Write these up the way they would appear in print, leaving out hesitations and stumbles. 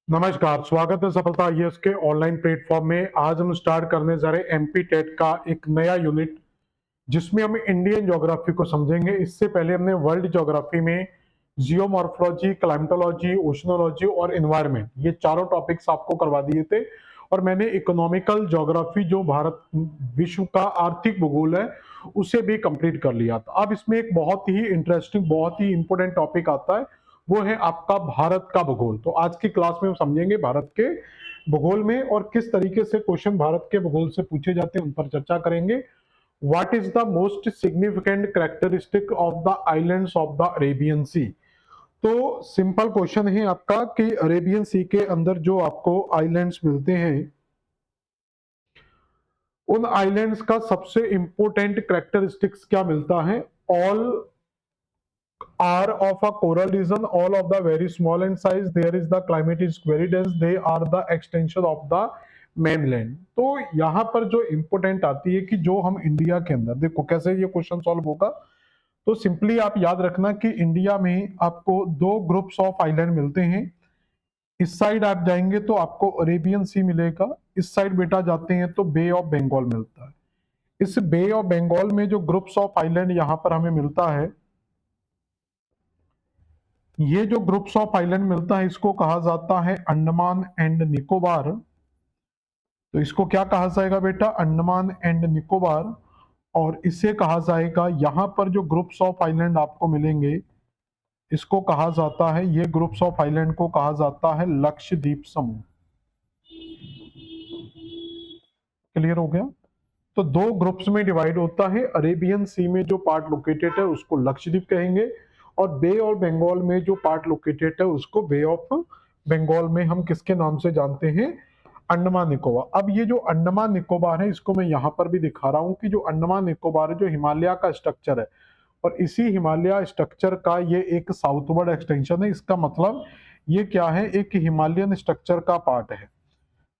नमस्कार, स्वागत है सफलता आईएएस के ऑनलाइन प्लेटफॉर्म में। आज हम स्टार्ट करने जा रहे हैं एमपी टेट का एक नया यूनिट, जिसमें हम इंडियन ज्योग्राफी को समझेंगे। इससे पहले हमने वर्ल्ड ज्योग्राफी में जियोमॉर्फोलॉजी, क्लाइमेटोलॉजी, ओशनोलॉजी और एनवायरनमेंट, ये चारों टॉपिक्स आपको करवा दिए थे। और मैंने इकोनॉमिकल ज्योग्राफी, जो भारत विश्व का आर्थिक भूगोल है, उसे भी कंप्लीट कर लिया था। अब इसमें एक बहुत ही इंटरेस्टिंग, बहुत ही इंपॉर्टेंट टॉपिक आता है, वो है आपका भारत का भूगोल। तो आज की क्लास में हम समझेंगे भारत के भूगोल में और किस तरीके से क्वेश्चन भारत के भूगोल से पूछे जाते हैं, उन पर चर्चा करेंगे। What is the most significant characteristic of the islands of the Arabian sea. तो सिंपल क्वेश्चन है आपका कि अरेबियन सी के अंदर जो आपको आइलैंड्स मिलते हैं, उन आइलैंड्स का सबसे इंपॉर्टेंट कैरेक्टरिस्टिक्स क्या मिलता है। All are of a coral region, all of the very small in size, there is the climate is very dense, they are the extension of the mainland। तो यहाँ पर जो इंपॉर्टेंट आती है कि जो हम इंडिया के अंदर, देखो कैसे ये क्वेश्चन सॉल्व होगा। तो सिंपली आप याद रखना कि इंडिया में आपको दो ग्रुप्स ऑफ आइलैंड मिलते हैं। इस साइड आप जाएंगे तो आपको अरेबियन सी मिलेगा, इस साइड बेटा जाते हैं तो बे ऑफ बंगाल मिलता है। इस बे ऑफ बंगाल में जो ग्रुप्स ऑफ आइलैंड यहाँ पर हमें मिलता है, ये जो ग्रुप्स ऑफ आइलैंड मिलता है, इसको कहा जाता है अंडमान एंड निकोबार। तो इसको क्या कहा जाएगा बेटा, अंडमान एंड निकोबार। और इसे कहा जाएगा, यहां पर जो ग्रुप्स ऑफ आइलैंड आपको मिलेंगे, इसको कहा जाता है, ये ग्रुप्स ऑफ आइलैंड को कहा जाता है लक्षद्वीप समूह। क्लियर हो गया। तो दो ग्रुप्स में डिवाइड होता है। अरेबियन सी में जो पार्ट लोकेटेड है उसको लक्षद्वीप कहेंगे, और बे ऑफ बंगाल में जो पार्ट लोकेटेड है उसको बे ऑफ बंगाल में हम किसके नाम से जानते हैं, अंडमान निकोबार। अब ये जो अंडमान निकोबार है, इसको मैं यहाँ पर भी दिखा रहा हूँ कि जो अंडमान निकोबार है, जो हिमालय का स्ट्रक्चर है, और इसी हिमालय स्ट्रक्चर का ये एक साउथवर्ड एक्सटेंशन है। इसका मतलब ये क्या है, एक हिमालयन स्ट्रक्चर का पार्ट है।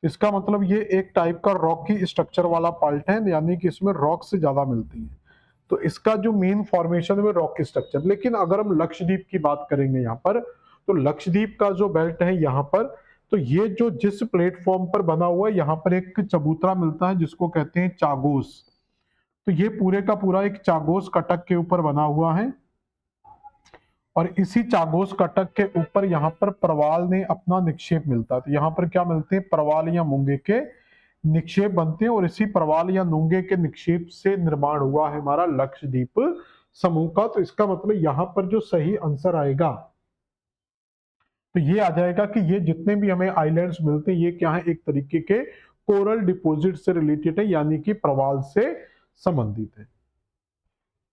इसका मतलब ये एक टाइप का रॉकी स्ट्रक्चर वाला पार्ट है, यानी कि इसमें रॉक से ज्यादा मिलती है। तो इसका जो मेन फॉर्मेशन है रॉक स्ट्रक्चर। लेकिन अगर हम लक्षद्वीप की बात करेंगे यहाँ पर, तो लक्षद्वीप का जो बेल्ट है यहाँ पर, तो ये जो जिस प्लेटफॉर्म पर बना हुआ है, यहाँ पर एक चबूतरा मिलता है जिसको कहते हैं चागोस। तो ये पूरे का पूरा एक चागोस कटक के ऊपर बना हुआ है, और इसी चागोस कटक के ऊपर यहाँ पर प्रवाल ने अपना निक्षेप मिलता है। तो यहाँ पर क्या मिलते हैं, प्रवाल या मूंगे के निक्षेप बनते हैं, और इसी प्रवाल या मूंगे के निक्षेप से निर्माण हुआ है हमारा लक्षद्वीप समूह का। तो इसका मतलब यहाँ पर जो सही आंसर आएगा, तो ये आ जाएगा कि ये जितने भी हमें आइलैंड्स मिलते हैं, ये क्या है, एक तरीके के कोरल डिपॉजिट से रिलेटेड है, यानी कि प्रवाल से संबंधित है।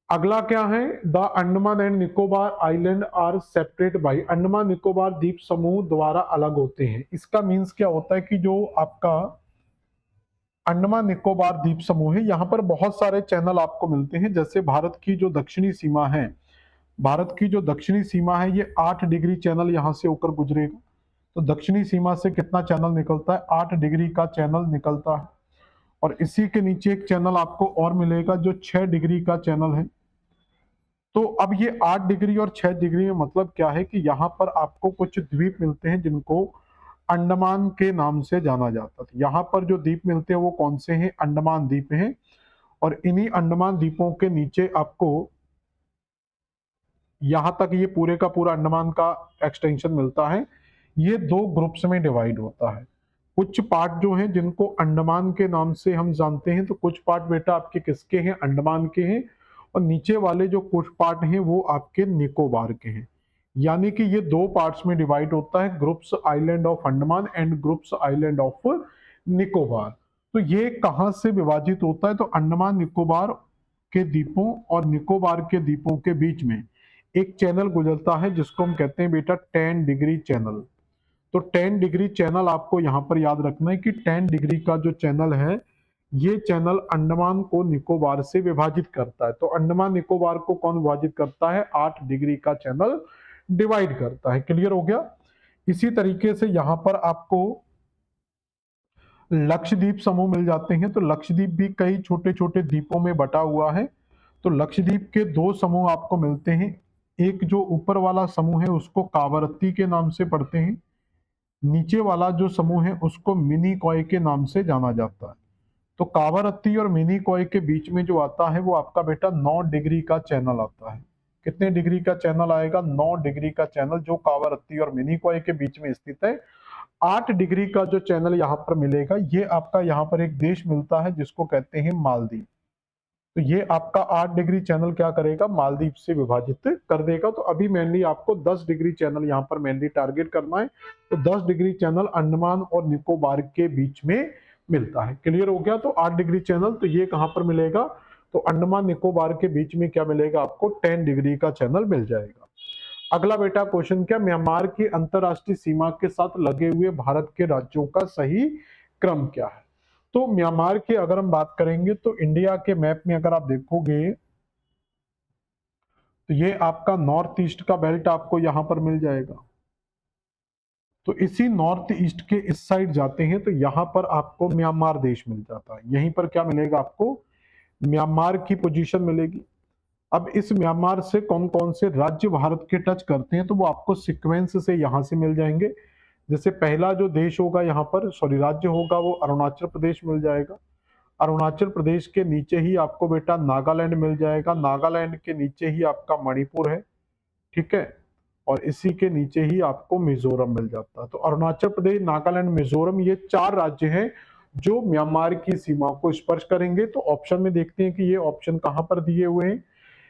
अगला क्या है, the Andaman and Nicobar island are separate by, Andaman Nicobar द्वीप समूह द्वारा अलग होते हैं। इसका मीन्स क्या होता है कि जो आपका अंडमान निकोबार द्वीप समूह है, यहाँ पर बहुत सारे चैनल आपको मिलते हैं। जैसे भारत की जो दक्षिणी सीमा है, भारत की जो दक्षिणी सीमा है, ये 8 डिग्री चैनल यहाँ से होकर गुजरेगा। तो दक्षिणी सीमा से कितना चैनल निकलता है, 8 डिग्री का चैनल निकलता है। और इसी के नीचे एक चैनल आपको और मिलेगा जो 6 डिग्री का चैनल है। तो अब ये 8 डिग्री और 6 डिग्री में मतलब क्या है कि यहाँ पर आपको कुछ द्वीप मिलते हैं जिनको अंडमान के नाम से जाना जाता था। यहाँ पर जो द्वीप मिलते हैं वो कौन से हैं, अंडमान द्वीप हैं। और इन्हीं अंडमान द्वीपों के नीचे आपको यहाँ तक ये पूरे का पूरा अंडमान का एक्सटेंशन मिलता है। ये दो ग्रुप्स में डिवाइड होता है। कुछ पार्ट जो हैं जिनको अंडमान के नाम से हम जानते हैं, तो कुछ पार्ट बेटा आपके किसके हैं, अंडमान के हैं। और नीचे वाले जो कुछ पार्ट हैं वो आपके निकोबार के हैं। यानी कि ये दो पार्ट्स में डिवाइड होता है, groups island of Andaman and groups island of Nicobar. तो ये कहाँ से विभाजित होता है, तो अंडमान निकोबार के द्वीपों और निकोबार के द्वीपों के बीच में एक चैनल गुजरता है जिसको हम कहते हैं बेटा 10 डिग्री चैनल। तो 10 डिग्री चैनल आपको यहाँ पर याद रखना है कि 10 डिग्री का जो चैनल है, ये चैनल अंडमान को निकोबार से विभाजित करता है। तो अंडमान निकोबार को कौन विभाजित करता है, 8 डिग्री का चैनल डिवाइड करता है। क्लियर हो गया। इसी तरीके से यहाँ पर आपको लक्षद्वीप समूह मिल जाते हैं। तो लक्षद्वीप भी कई छोटे छोटे द्वीपों में बटा हुआ है। तो लक्षद्वीप के दो समूह आपको मिलते हैं। एक जो ऊपर वाला समूह है उसको कावरत्ती के नाम से पढ़ते हैं, नीचे वाला जो समूह है उसको मिनिकॉय के नाम से जाना जाता है। तो कावारत्ती और मिनिकॉय के बीच में जो आता है वो आपका बेटा 9 डिग्री का चैनल आता है। कितने डिग्री का चैनल आएगा? 9 डिग्री का चैनल जो कावारत्ती और मिनिकॉय के बीच में स्थित है। 8 डिग्री का जो चैनल यहाँ पर मिलेगा, ये आपका यहाँ पर एक देश मिलता है जिसको कहते हैं मालदीव। तो ये आपका 8 डिग्री चैनल क्या करेगा? मालदीव से विभाजित कर देगा। तो अभी मेनली आपको 10 डिग्री चैनल यहाँ पर मेनली टारगेट करना है। तो 10 डिग्री चैनल अंडमान और निकोबार के बीच में मिलता है। क्लियर हो गया? तो 8 डिग्री चैनल तो ये कहां पर मिलेगा? तो अंडमान निकोबार के बीच में क्या मिलेगा आपको? 10 डिग्री का चैनल मिल जाएगा। अगला बेटा क्वेश्चन क्या? म्यांमार की अंतरराष्ट्रीय सीमा के साथ लगे हुए भारत के राज्यों का सही क्रम क्या है? तो म्यांमार की अगर हम बात करेंगे तो इंडिया के मैप में अगर आप देखोगे तो ये आपका नॉर्थ ईस्ट का बेल्ट आपको यहां पर मिल जाएगा। तो इसी नॉर्थ ईस्ट के इस साइड जाते हैं तो यहां पर आपको म्यांमार देश मिल जाता है। यहीं पर क्या मिलेगा आपको? म्यांमार की पोजीशन मिलेगी। अब इस म्यांमार से कौन कौन से राज्य भारत के टच करते हैं तो वो आपको सीक्वेंस से यहां से मिल जाएंगे। जैसे पहला जो देश होगा यहाँ पर, सॉरी राज्य होगा, वो अरुणाचल प्रदेश मिल जाएगा। अरुणाचल प्रदेश के नीचे ही आपको बेटा नागालैंड मिल जाएगा। नागालैंड के नीचे ही आपका मणिपुर है, ठीक है, और इसी के नीचे ही आपको मिजोरम मिल जाता है। तो अरुणाचल प्रदेश, नागालैंड, मिजोरम, ये 4 राज्य हैं जो म्यांमार की सीमा को स्पर्श करेंगे। तो ऑप्शन में देखते हैं कि ये ऑप्शन कहां पर दिए हुए हैं।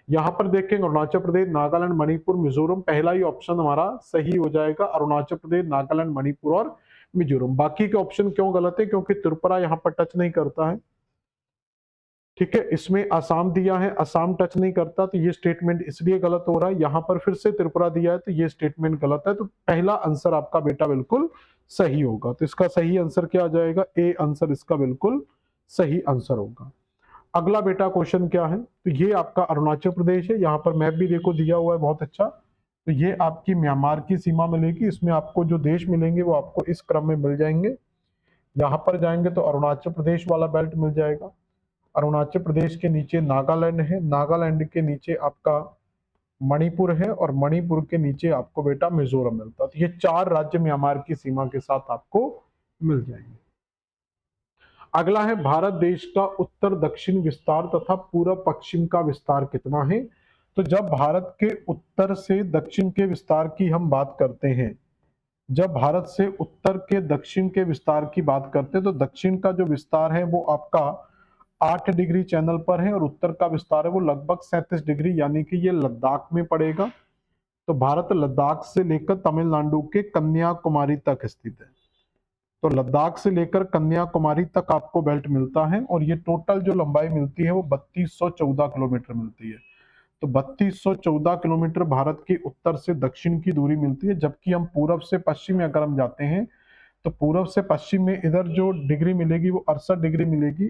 यहाँ पर देखेंगे अरुणाचल प्रदेश, नागालैंड, मणिपुर, मिजोरम, पहला ही ऑप्शन हमारा सही हो जाएगा। अरुणाचल प्रदेश, नागालैंड, मणिपुर और मिजोरम। बाकी के ऑप्शन क्यों गलत है? क्योंकि त्रिपुरा यहाँ पर टच नहीं करता है, ठीक है। इसमें असम दिया है, असम टच नहीं करता, तो ये स्टेटमेंट इसलिए गलत हो रहा है। यहां पर फिर से त्रिपुरा दिया है तो ये स्टेटमेंट गलत है। तो पहला आंसर आपका बेटा बिल्कुल सही होगा। तो इसका सही आंसर क्या आ जाएगा? ए आंसर इसका बिल्कुल सही आंसर होगा। अगला बेटा क्वेश्चन क्या है? तो ये आपका अरुणाचल प्रदेश है। यहाँ पर मैप भी देखो दिया हुआ है, बहुत अच्छा। तो ये आपकी म्यांमार की सीमा मिलेगी। इसमें आपको जो देश मिलेंगे वो आपको इस क्रम में मिल जाएंगे। यहाँ पर जाएंगे तो अरुणाचल प्रदेश वाला बेल्ट मिल जाएगा। अरुणाचल प्रदेश के नीचे नागालैंड है, नागालैंड के नीचे आपका मणिपुर है, और मणिपुर के नीचे आपको बेटा मिजोरम मिलता है। तो ये 4 राज्य म्यांमार की सीमा के साथ आपको मिल जाएंगे। अगला है भारत देश का उत्तर दक्षिण विस्तार तथा पूर्व पश्चिम का विस्तार कितना है? तो जब भारत के उत्तर से दक्षिण के विस्तार की हम बात करते हैं, जब भारत से उत्तर के दक्षिण के विस्तार की बात करते हैं तो दक्षिण का जो विस्तार है वो आपका 8 डिग्री चैनल पर है, और उत्तर का विस्तार है वो लगभग 37 डिग्री, यानी कि ये लद्दाख में पड़ेगा। तो भारत लद्दाख से लेकर तमिलनाडु के कन्याकुमारी तक स्थित है। तो लद्दाख से लेकर कन्याकुमारी तक आपको बेल्ट मिलता है, और ये टोटल जो लंबाई मिलती है वो 3214 किलोमीटर मिलती है। तो 3214 किलोमीटर भारत के उत्तर से दक्षिण की दूरी मिलती है। जबकि हम पूर्व से पश्चिम में अगर हम जाते हैं तो पूर्व से पश्चिम में इधर जो डिग्री मिलेगी वो 68 डिग्री मिलेगी।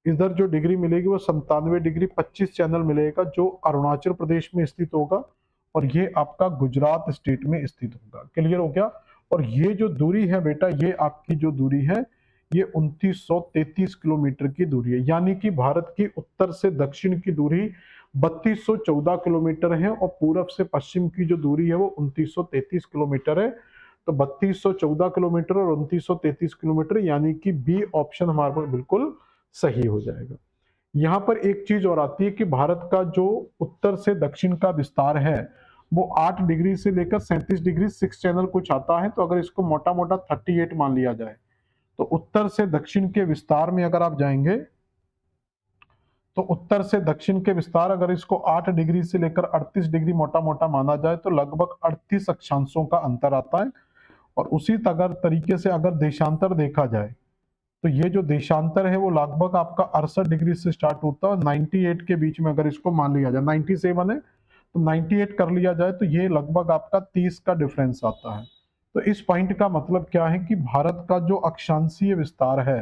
इधर जो डिग्री मिलेगी वो 97 डिग्री 25 चैनल मिलेगा, जो अरुणाचल प्रदेश में स्थित होगा, और ये आपका गुजरात स्टेट में स्थित होगा। क्लियर हो गया? और ये जो दूरी है बेटा, ये आपकी जो दूरी है ये 2933 किलोमीटर की दूरी है। यानी कि भारत की उत्तर से दक्षिण की दूरी 3214 किलोमीटर है, और पूर्व से पश्चिम की जो दूरी है वो 2933 किलोमीटर है। तो 3214 किलोमीटर और 2933 किलोमीटर, यानी कि बी ऑप्शन हमारे पास बिल्कुल सही हो जाएगा। यहां पर एक चीज और आती है कि भारत का जो उत्तर से दक्षिण का विस्तार है वो 8 डिग्री से लेकर 37 डिग्री 6 चैनल कुछ आता है। तो अगर इसको मोटा मोटा 38 मान लिया जाए तो उत्तर से दक्षिण के विस्तार में अगर आप जाएंगे तो उत्तर से दक्षिण के विस्तार, अगर इसको 8 डिग्री से लेकर 38 डिग्री मोटा मोटा माना जाए तो लगभग 38 अक्षांशों का अंतर आता है। और उसी अगर तरीके से अगर देशांतर देखा जाए तो ये जो देशांतर है वो लगभग आपका 68 डिग्री से स्टार्ट होता है, 98 के बीच में अगर इसको मान लिया जाए, 97 है तो 98 कर लिया जाए तो ये लगभग आपका 30 का डिफरेंस आता है। तो इस पॉइंट का मतलब क्या है कि भारत का जो अक्षांशीय विस्तार है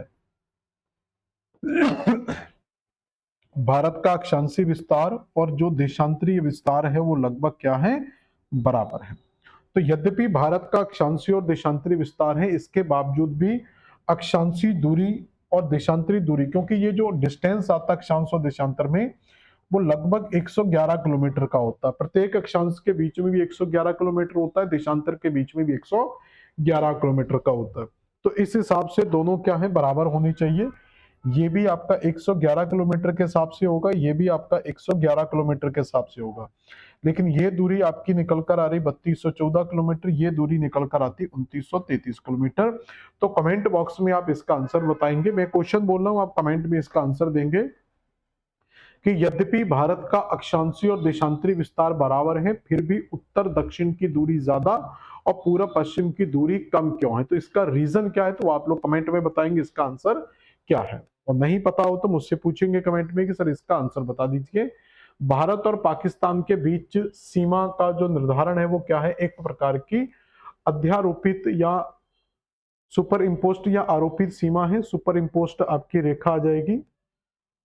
भारत का अक्षांशीय विस्तार और जो देशांतरीय विस्तार है वो लगभग क्या है? बराबर है। तो यद्यपि भारत का अक्षांशीय और देशांतरी विस्तार है, इसके बावजूद भी अक्षांशीय दूरी और देशांतरी दूरी, क्योंकि ये जो डिस्टेंस आता है अक्षांश और देशांतर में वो लगभग 111 किलोमीटर का होता है। प्रत्येक अक्षांश के बीच में भी 111 किलोमीटर होता है, देशांतर के बीच में भी 11 किलोमीटर का होता है। तो इस हिसाब से दोनों क्या है, बराबर होनी चाहिए। ये भी आपका 111 किलोमीटर के हिसाब से होगा, ये भी आपका 111 किलोमीटर के हिसाब से होगा। लेकिन ये दूरी आपकी निकल कर आ रही 3214 किलोमीटर, ये दूरी निकल कर आती 2933 किलोमीटर। तो कमेंट बॉक्स में आप इसका आंसर बताएंगे। मैं क्वेश्चन बोल रहा हूं, आप कमेंट में इसका आंसर देंगे कि यद्यपि भारत का अक्षांशीय और देशांतरी विस्तार बराबर है, फिर भी उत्तर दक्षिण की दूरी ज्यादा और पूर्व पश्चिम की दूरी कम क्यों है। तो इसका रीजन क्या है, तो आप लोग कमेंट में बताएंगे इसका आंसर क्या है। और नहीं पता हो तो मुझसे पूछेंगे कमेंट में कि सर इसका आंसर बता दीजिए। भारत और पाकिस्तान के बीच सीमा का जो निर्धारण है वो क्या है, एक प्रकार की अध्यारोपित या सुपर इम्पोस्ट या आरोपित सीमा है। सुपर इम्पोस्ट आपकी रेखा आ जाएगी।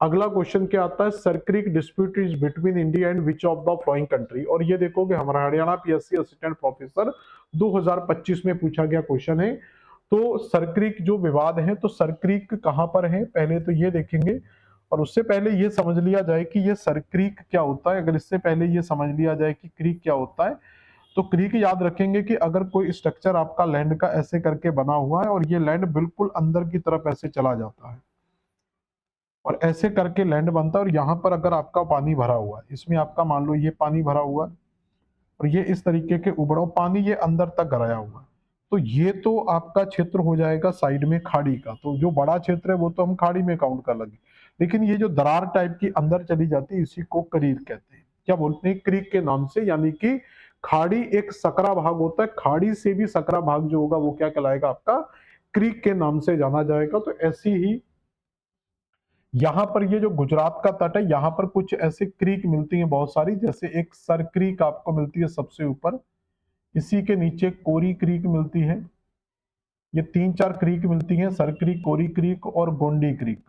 अगला क्वेश्चन क्या आता है, Sir Creek dispute is between India and which of the following country. और ये देखोगे हमारा हरियाणा पीएससी असिस्टेंट प्रोफेसर 2025 में पूछा गया क्वेश्चन है। तो सरक्रीक जो विवाद है, तो सरक्रीक कहां पर है, पहले तो ये देखेंगे। और उससे पहले ये समझ लिया जाए कि ये सरक्रीक क्या होता है। अगर इससे पहले ये समझ लिया जाए कि क्रीक क्या होता है, तो क्रीक याद रखेंगे कि अगर कोई स्ट्रक्चर आपका लैंड का ऐसे करके बना हुआ है और ये लैंड बिल्कुल अंदर की तरफ ऐसे चला जाता है और ऐसे करके लैंड बनता है, और यहाँ पर अगर आपका पानी भरा हुआ है, इसमें आपका मान लो ये पानी भरा हुआ है और ये इस तरीके के उबड़ो पानी ये अंदर तक गराया हुआ है, तो ये तो आपका क्षेत्र हो जाएगा साइड में खाड़ी का। तो जो बड़ा क्षेत्र है वो तो हम खाड़ी में काउंट कर लेंगे, लेकिन ये जो दरार टाइप की अंदर चली जाती है इसी को क्रीक कहते हैं। क्या बोलते हैं, क्रीक के नाम से। यानी कि खाड़ी एक सकरा भाग होता है, खाड़ी से भी सकरा भाग जो होगा वो क्या कहलाएगा, आपका क्रीक के नाम से जाना जाएगा। तो ऐसी ही यहाँ पर ये जो गुजरात का तट है, यहाँ पर कुछ ऐसे क्रीक मिलती हैं बहुत सारी, जैसे एक सर क्रीक आपको मिलती है सबसे ऊपर, इसी के नीचे कोरी क्रीक मिलती है। ये 3-4 क्रीक मिलती हैं, सर क्रीक, कोरी क्रीक और गोंडी क्रीक।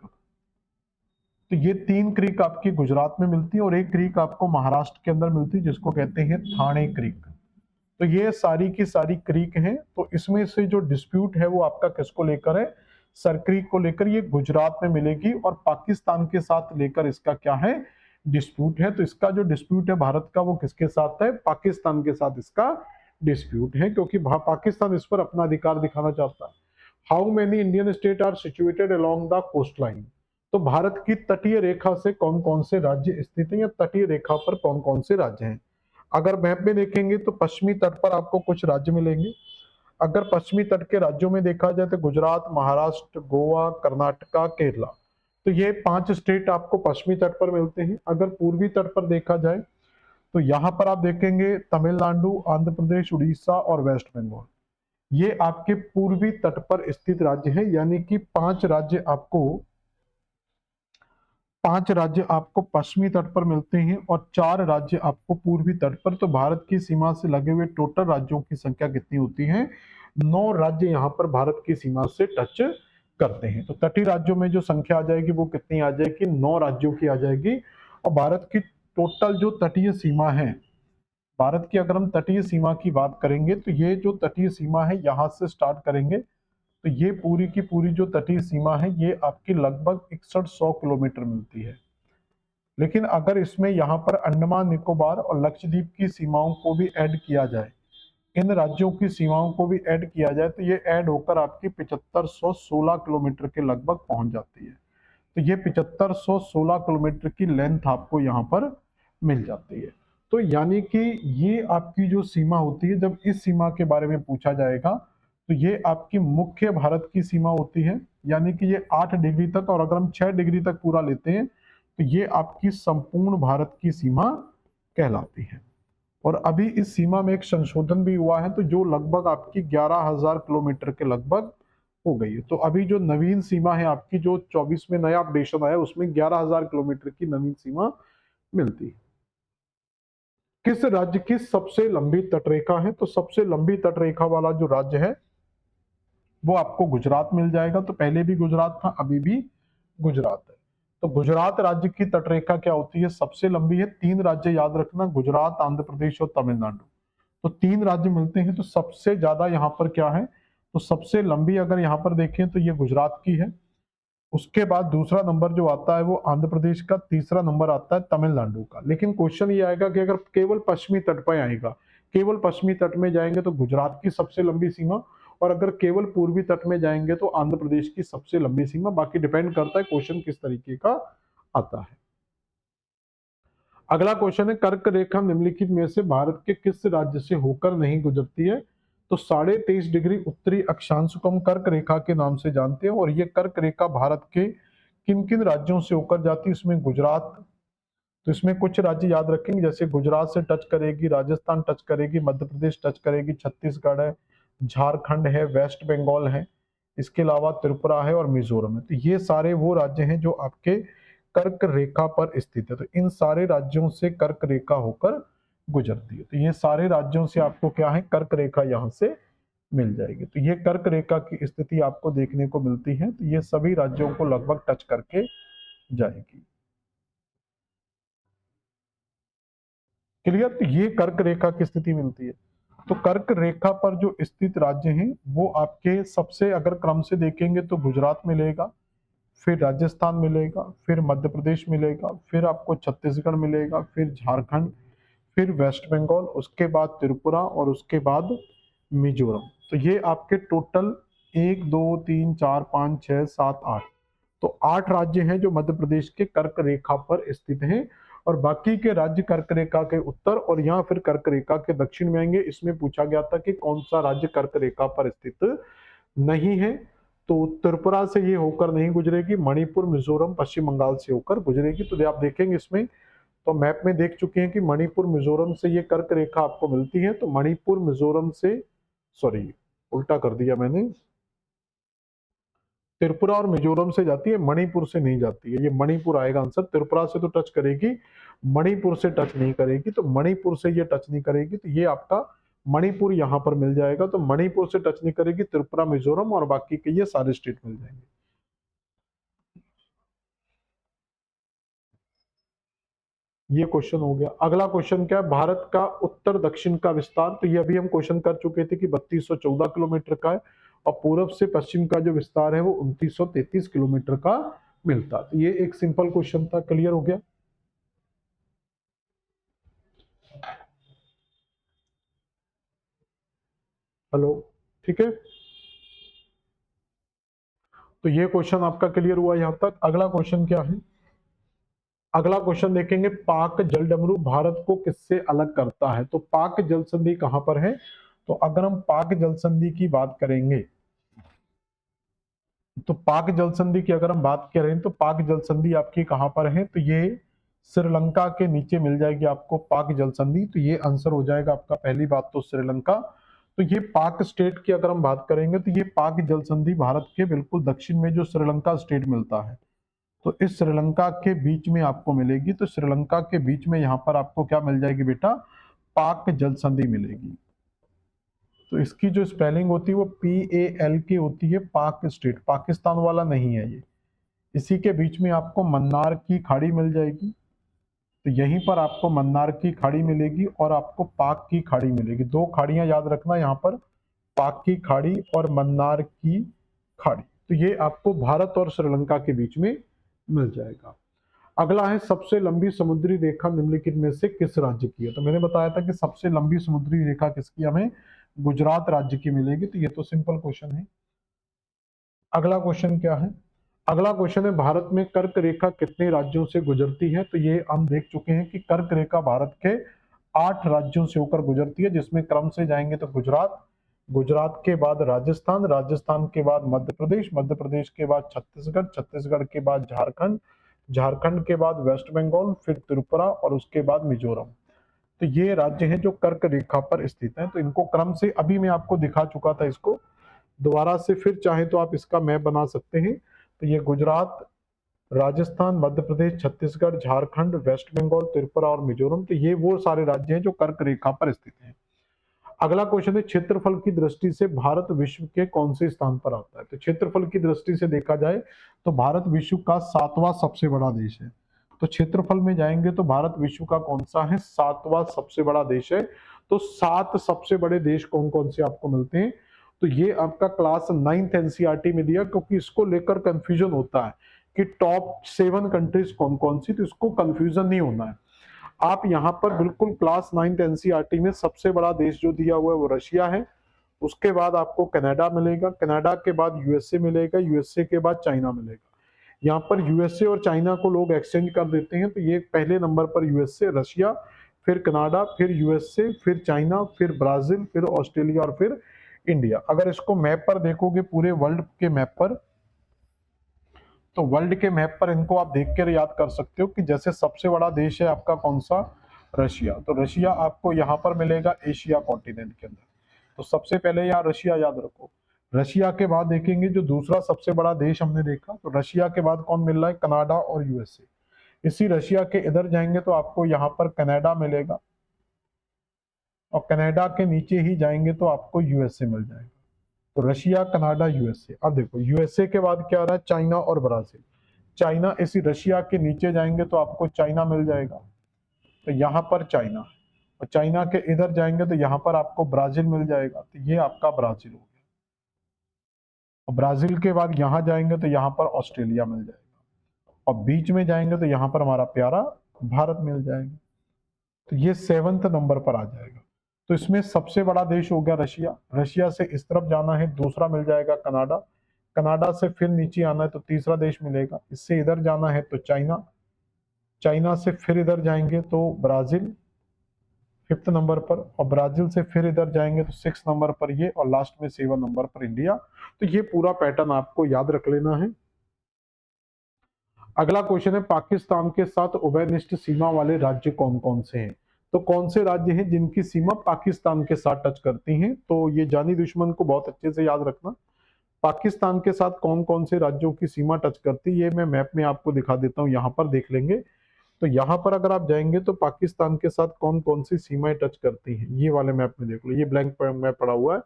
तो ये 3 क्रीक आपकी गुजरात में मिलती है और एक क्रीक आपको महाराष्ट्र के अंदर मिलती है जिसको कहते हैं थाने क्रीक। तो ये सारी की सारी क्रीक हैं। तो इसमें से जो डिस्प्यूट है वो आपका किसको लेकर है, सरक्रीक को लेकर। ये गुजरात में मिलेगी और पाकिस्तान के साथ लेकर इसका क्या है, डिस्प्यूट है। तो इसका जो डिस्प्यूट है भारत का वो किसके साथ है, पाकिस्तान के साथ इसका डिस्प्यूट है, क्योंकि पाकिस्तान इस पर अपना अधिकार दिखाना चाहता है। How many Indian state are situated along the coast line. तो भारत की तटीय रेखा से कौन कौन से राज्य स्थित हैं या तटीय रेखा पर कौन कौन से राज्य हैं। अगर मैप में देखेंगे तो पश्चिमी तट पर आपको कुछ राज्य मिलेंगे। अगर पश्चिमी तट के राज्यों में देखा जाए तो गुजरात, महाराष्ट्र, गोवा, कर्नाटका, केरला। तो ये 5 स्टेट आपको पश्चिमी तट पर मिलते हैं। अगर पूर्वी तट पर देखा जाए तो यहाँ पर आप देखेंगे तमिलनाडु, आंध्र प्रदेश, उड़ीसा और वेस्ट बंगाल। ये आपके पूर्वी तट पर स्थित राज्य हैं। यानी कि 5 राज्य आपको पश्चिमी तट पर मिलते हैं और 4 राज्य आपको पूर्वी तट पर। तो भारत की सीमा से लगे हुए टोटल राज्यों की संख्या कितनी होती है, 9 राज्य यहाँ पर भारत की सीमा से टच करते हैं। तो तटीय राज्यों में जो संख्या आ जाएगी वो कितनी आ जाएगी, 9 राज्यों की आ जाएगी। और भारत की टोटल जो तटीय सीमा है, भारत की अगर हम तटीय सीमा की बात करेंगे तो ये जो तटीय सीमा है यहाँ से स्टार्ट करेंगे तो ये पूरी की पूरी जो तटीय सीमा है ये आपकी लगभग 6100 किलोमीटर मिलती है। लेकिन अगर इसमें यहाँ पर अंडमान निकोबार और लक्षद्वीप की सीमाओं को भी ऐड किया जाए, इन राज्यों की सीमाओं को भी ऐड किया जाए, तो ये ऐड होकर आपकी 7516 किलोमीटर के लगभग पहुंच जाती है। तो ये 7516 किलोमीटर की लेंथ आपको यहाँ पर मिल जाती है। तो यानी कि ये आपकी जो सीमा होती है, जब इस सीमा के बारे में पूछा जाएगा तो ये आपकी मुख्य भारत की सीमा होती है। यानी कि ये 8 डिग्री तक, और अगर हम 6 डिग्री तक पूरा लेते हैं तो ये आपकी संपूर्ण भारत की सीमा कहलाती है। और अभी इस सीमा में एक संशोधन भी हुआ है, तो जो लगभग आपकी 11,000 किलोमीटर के लगभग हो गई है। तो अभी जो नवीन सीमा है आपकी, जो 24 में नया अपडेशन आया, उसमें 11,000 किलोमीटर की नवीन सीमा मिलती है। किस राज्य की सबसे लंबी तटरेखा है, तो सबसे लंबी तटरेखा वाला जो राज्य है वो आपको गुजरात मिल जाएगा। तो पहले भी गुजरात था, अभी भी गुजरात है। तो गुजरात राज्य की तटरेखा क्या होती है, सबसे लंबी है। 3 राज्य याद रखना, गुजरात, आंध्र प्रदेश और तमिलनाडु। तो 3 राज्य मिलते हैं। तो सबसे ज्यादा यहाँ पर क्या है, तो सबसे लंबी अगर यहाँ पर देखें तो ये गुजरात की है। उसके बाद दूसरा नंबर जो आता है वो आंध्र प्रदेश का, तीसरा नंबर आता है तमिलनाडु का। लेकिन क्वेश्चन ये आएगा कि अगर केवल पश्चिमी तट पर आएगा, केवल पश्चिमी तट में जाएंगे तो गुजरात की सबसे लंबी सीमा, और अगर केवल पूर्वी तट में जाएंगे तो आंध्र प्रदेश की सबसे लंबी सीमा। बाकी डिपेंड करता है क्वेश्चन किस तरीके का आता है। अगला क्वेश्चन है, कर्क रेखा निम्नलिखित में से भारत के किस राज्य से होकर नहीं गुजरती है? तो 23.5 डिग्री उत्तरी अक्षांश को हम कर्क रेखा के नाम से जानते हैं, और ये कर्क रेखा भारत के किन किन राज्यों से होकर जाती है? इसमें गुजरात, तो इसमें कुछ राज्य याद रखेंगे, जैसे गुजरात से टच करेगी, राजस्थान टच करेगी, मध्य प्रदेश टच करेगी, छत्तीसगढ़ है, झारखंड है, वेस्ट बंगाल है, इसके अलावा त्रिपुरा है और मिजोरम है। तो ये सारे वो राज्य हैं जो आपके कर्क रेखा पर स्थित है। तो इन सारे राज्यों से कर्क रेखा होकर गुजरती है। तो ये सारे राज्यों से आपको क्या है, कर्क रेखा यहां से मिल जाएगी। तो ये कर्क रेखा की स्थिति आपको देखने को मिलती है। तो ये सभी राज्यों को लगभग टच करके जाएगी। क्लियर? तो ये कर्क रेखा की स्थिति मिलती है। तो कर्क रेखा पर जो स्थित राज्य हैं वो आपके सबसे, अगर क्रम से देखेंगे तो गुजरात मिलेगा, फिर राजस्थान मिलेगा, फिर मध्य प्रदेश मिलेगा, फिर आपको छत्तीसगढ़ मिलेगा, फिर झारखंड, फिर वेस्ट बंगाल, उसके बाद त्रिपुरा और उसके बाद मिजोरम। तो ये आपके टोटल 1 2 3 4 5 6 7 8, तो 8 राज्य हैं जो मध्य प्रदेश के कर्क रेखा पर स्थित हैं, और बाकी के राज्य कर्क रेखा के उत्तर और यहाँ फिर कर्क रेखा के दक्षिण में आएंगे। इसमें पूछा गया था कि कौन सा राज्य कर्क रेखा पर स्थित नहीं है, तो त्रिपुरा से ये होकर नहीं गुजरेगी, मणिपुर, मिजोरम, पश्चिम बंगाल से होकर गुजरेगी। तो आप देखेंगे इसमें, तो मैप में देख चुके हैं कि मणिपुर मिजोरम से ये कर्क रेखा आपको मिलती है। तो मणिपुर मिजोरम से, सॉरी उल्टा कर दिया मैंने, त्रिपुरा और मिजोरम से जाती है, मणिपुर से नहीं जाती है। ये मणिपुर आएगा आंसर। त्रिपुरा से तो टच करेगी, मणिपुर से टच नहीं करेगी। तो मणिपुर से ये टच नहीं करेगी, तो ये आपका मणिपुर यहां पर मिल जाएगा। तो मणिपुर से टच नहीं करेगी, त्रिपुरा, मिजोरम और बाकी के ये सारे स्टेट मिल जाएंगे। ये क्वेश्चन हो गया। अगला क्वेश्चन क्या है, भारत का उत्तर दक्षिण का विस्तार। तो ये अभी हम क्वेश्चन कर चुके थे कि 3214 किलोमीटर का है, और पूर्व से पश्चिम का जो विस्तार है वो 2933 किलोमीटर का मिलता। तो ये एक सिंपल क्वेश्चन था। क्लियर हो गया? हेलो, ठीक है। तो ये क्वेश्चन आपका क्लियर हुआ यहां तक। अगला क्वेश्चन क्या है, अगला क्वेश्चन देखेंगे, पाक जलडमरू भारत को किससे अलग करता है? तो पाक जल संधि कहां पर है? तो अगर हम पाक जल संधि की बात करेंगे, तो पाक जल संधि की अगर हम बात करें तो पाक जल संधि आपकी कहां पर है? तो ये श्रीलंका के नीचे मिल जाएगी आपको पाक जल संधि। तो ये आंसर हो जाएगा आपका, पहली बात तो श्रीलंका। तो ये पाक स्टेट की अगर हम बात करेंगे तो ये पाक जल संधि भारत के बिल्कुल दक्षिण में जो श्रीलंका स्टेट मिलता है, तो इस श्रीलंका के बीच में आपको मिलेगी। तो श्रीलंका के बीच में यहाँ पर आपको क्या मिल जाएगी बेटा, पाक जल संधि मिलेगी। तो इसकी जो स्पेलिंग होती है वो PALK होती है, पाक स्टेट, पाकिस्तान वाला नहीं है ये। इसी के बीच में आपको मन्नार की खाड़ी मिल जाएगी। तो यहीं पर आपको मन्नार की खाड़ी मिलेगी और आपको पाक की खाड़ी मिलेगी। दो खाड़ियां याद रखना यहाँ पर, पाक की खाड़ी और मन्नार की खाड़ी। तो ये आपको भारत और श्रीलंका के बीच में मिल जाएगा। अगला है, सबसे लंबी समुद्री रेखा निम्नलिखित में से किस राज्य की है? तो मैंने बताया था कि सबसे लंबी समुद्री रेखा किसकी, हमें गुजरात राज्य की मिलेगी। तो ये तो सिंपल क्वेश्चन है। अगला क्वेश्चन क्या है, अगला क्वेश्चन है, भारत में कर्क रेखा कितने राज्यों से गुजरती है? तो ये हम देख चुके हैं कि कर्क रेखा भारत के 8 राज्यों से होकर गुजरती है, जिसमें क्रम से जाएंगे तो गुजरात, गुजरात के बाद राजस्थान, राजस्थान के बाद मध्य प्रदेश, मध्य प्रदेश के बाद छत्तीसगढ़, छत्तीसगढ़ के बाद झारखंड, झारखंड के बाद वेस्ट बंगाल, फिर त्रिपुरा और उसके बाद मिजोरम। तो ये राज्य हैं जो कर्क रेखा पर स्थित हैं। तो इनको क्रम से अभी मैं आपको दिखा चुका था, इसको दोबारा से फिर चाहे तो आप इसका मैप बना सकते हैं। तो ये गुजरात, राजस्थान, मध्य प्रदेश, छत्तीसगढ़, झारखंड, वेस्ट बंगाल, त्रिपुरा और मिजोरम, तो ये वो सारे राज्य हैं जो कर्क रेखा पर स्थित हैं। अगला क्वेश्चन है, क्षेत्रफल की दृष्टि से भारत विश्व के कौन से स्थान पर आता है? तो क्षेत्रफल की दृष्टि से देखा जाए तो भारत विश्व का 7वां सबसे बड़ा देश है। तो क्षेत्रफल में जाएंगे तो भारत विश्व का कौन सा है, 7वां सबसे बड़ा देश है। तो 7 सबसे बड़े देश कौन कौन से आपको मिलते हैं? तो ये आपका क्लास 9th NCERT में दिया, क्योंकि इसको लेकर कंफ्यूजन होता है कि टॉप 7 कंट्रीज कौन कौन सी, तो इसको कंफ्यूजन नहीं होना है। आप यहाँ पर बिल्कुल क्लास 9th NCERT में सबसे बड़ा देश जो दिया हुआ है वो रशिया है, उसके बाद आपको कनाडा मिलेगा, कनाडा के बाद यूएसए मिलेगा, यूएसए के बाद चाइना मिलेगा। यहाँ पर यूएसए और चाइना को लोग एक्सचेंज कर देते हैं, तो ये पहले नंबर पर यूएसए, रशिया, फिर कनाडा, फिर यूएसए, फिर चाइना, फिर ब्राजील, फिर ऑस्ट्रेलिया और फिर इंडिया। अगर इसको मैप पर देखोगे पूरे वर्ल्ड के मैप पर, तो वर्ल्ड के मैप पर इनको आप देख कर याद कर सकते हो कि जैसे सबसे बड़ा देश है आपका कौन सा, रशिया, तो रशिया आपको यहाँ पर मिलेगा एशिया कॉन्टिनेंट के अंदर। तो सबसे पहले यहाँ रशिया याद रखो। रशिया के बाद देखेंगे जो दूसरा सबसे बड़ा देश हमने देखा, तो रशिया के बाद कौन मिल रहा है, कनाडा और यूएसए। इसी रशिया के इधर जाएंगे तो आपको यहाँ पर कनाडा मिलेगा, और कनाडा के नीचे ही जाएंगे तो आपको यूएसए मिल जाएगा। तो रशिया, कनाडा, यूएसए। अब देखो यूएसए के बाद क्या आ रहा है, चाइना और ब्राजील। चाइना इसी रशिया के नीचे जाएंगे तो आपको चाइना मिल जाएगा, तो यहाँ पर चाइना, और चाइना के इधर जाएंगे तो यहाँ पर आपको ब्राजील मिल जाएगा, तो ये आपका ब्राजील हो गया। और ब्राजील के बाद यहाँ जाएंगे तो यहाँ पर ऑस्ट्रेलिया मिल जाएगा, और बीच में जाएंगे तो यहाँ पर हमारा प्यारा भारत मिल जाएगा। तो ये 7वें नंबर पर आ जाएगा। तो इसमें सबसे बड़ा देश हो गया रशिया, रशिया से इस तरफ जाना है, दूसरा मिल जाएगा कनाडा, कनाडा से फिर नीचे आना है तो तीसरा देश मिलेगा, इससे इधर जाना है तो चाइना, चाइना से फिर इधर जाएंगे तो ब्राजील 5th नंबर पर, और ब्राजील से फिर इधर जाएंगे तो 6 नंबर पर ये, और लास्ट में 7 नंबर पर इंडिया। तो ये पूरा पैटर्न आपको याद रख लेना है। अगला क्वेश्चन है, पाकिस्तान के साथ उभयनिष्ठ सीमा वाले राज्य कौन कौन से हैं। तो कौन से राज्य हैं जिनकी सीमा पाकिस्तान के साथ टच करती हैं, तो ये जानी दुश्मन को बहुत अच्छे से याद रखना। पाकिस्तान के साथ कौन कौन से राज्यों की सीमा टच करती है, ये मैं मैप में आपको दिखा देता हूँ, यहाँ पर देख लेंगे। तो यहाँ पर अगर आप जाएंगे तो पाकिस्तान के साथ कौन कौन सी सीमाएं टच करती हैं, ये वाले मैप में देख लो, ये ब्लैंक मैप पड़ा हुआ है।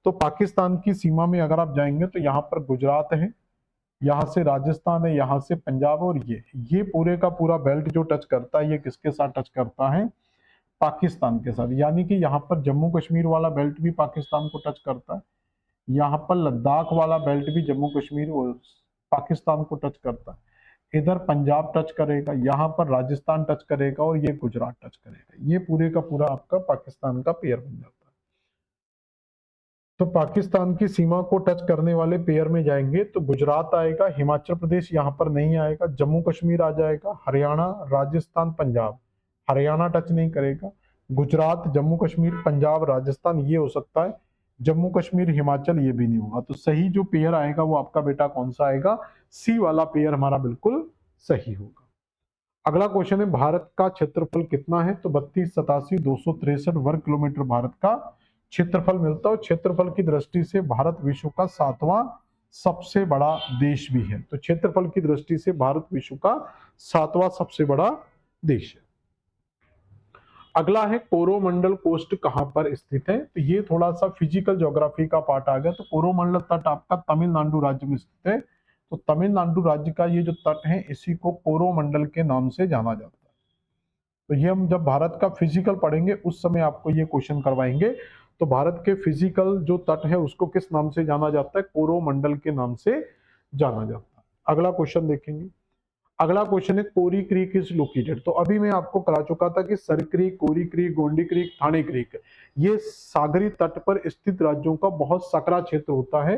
तो पाकिस्तान की सीमा में अगर आप जाएंगे तो यहाँ पर गुजरात है, यहाँ से राजस्थान है, यहाँ से पंजाब, और ये पूरे का पूरा बेल्ट जो टच करता है ये किसके साथ टच करता है, पाकिस्तान के साथ। यानी कि यहाँ पर जम्मू कश्मीर वाला बेल्ट भी पाकिस्तान को टच करता है, यहाँ पर लद्दाख वाला बेल्ट भी जम्मू कश्मीर पाकिस्तान को टच करता है, इधर पंजाब टच करेगा, यहाँ पर राजस्थान टच करेगा, और ये गुजरात टच करेगा। ये पूरे का पूरा आपका पाकिस्तान का पेयर बन जाता है। तो पाकिस्तान की सीमा को टच करने वाले पेयर में जाएंगे तो गुजरात आएगा, हिमाचल प्रदेश यहाँ पर नहीं आएगा, जम्मू कश्मीर आ जाएगा, हरियाणा, राजस्थान, पंजाब। हरियाणा टच नहीं करेगा, गुजरात, जम्मू कश्मीर, पंजाब, राजस्थान ये हो सकता है, जम्मू कश्मीर, हिमाचल ये भी नहीं होगा। तो सही जो पेयर आएगा वो आपका बेटा कौन सा आएगा, सी वाला पेयर हमारा बिल्कुल सही होगा। अगला क्वेश्चन है, भारत का क्षेत्रफल कितना है, तो 3287,263 वर्ग किलोमीटर भारत का क्षेत्रफल मिलता है, और क्षेत्रफल की दृष्टि से भारत विश्व का 7वां सबसे बड़ा देश भी है। तो क्षेत्रफल की दृष्टि से भारत विश्व का 7वां सबसे बड़ा देश है। अगला है, कोरोमंडल कोस्ट कहां पर स्थित है, तो ये थोड़ा सा फिजिकल ज्योग्राफी का पार्ट आ गया। तो कोरोमंडल तट आपका तमिलनाडु राज्य में स्थित है, तो तमिलनाडु राज्य का ये जो तट है इसी को कोरोमंडल के नाम से जाना जाता है। तो ये हम जब भारत का फिजिकल पढ़ेंगे उस समय आपको ये क्वेश्चन करवाएंगे। तो भारत के फिजिकल जो तट है उसको किस नाम से जाना जाता है, कोरोमंडल के नाम से जाना जाता है। अगला क्वेश्चन देखेंगे। अगला क्वेश्चन है, कोरी क्रीक इज लोकेटेड। तो अभी मैं आपको करा चुका था कि सर क्रीक, कोरी क्रीक, गोंडी क्रीक, थाने क्रीक, ये सागरी तट पर स्थित राज्यों का बहुत सकरा क्षेत्र होता है।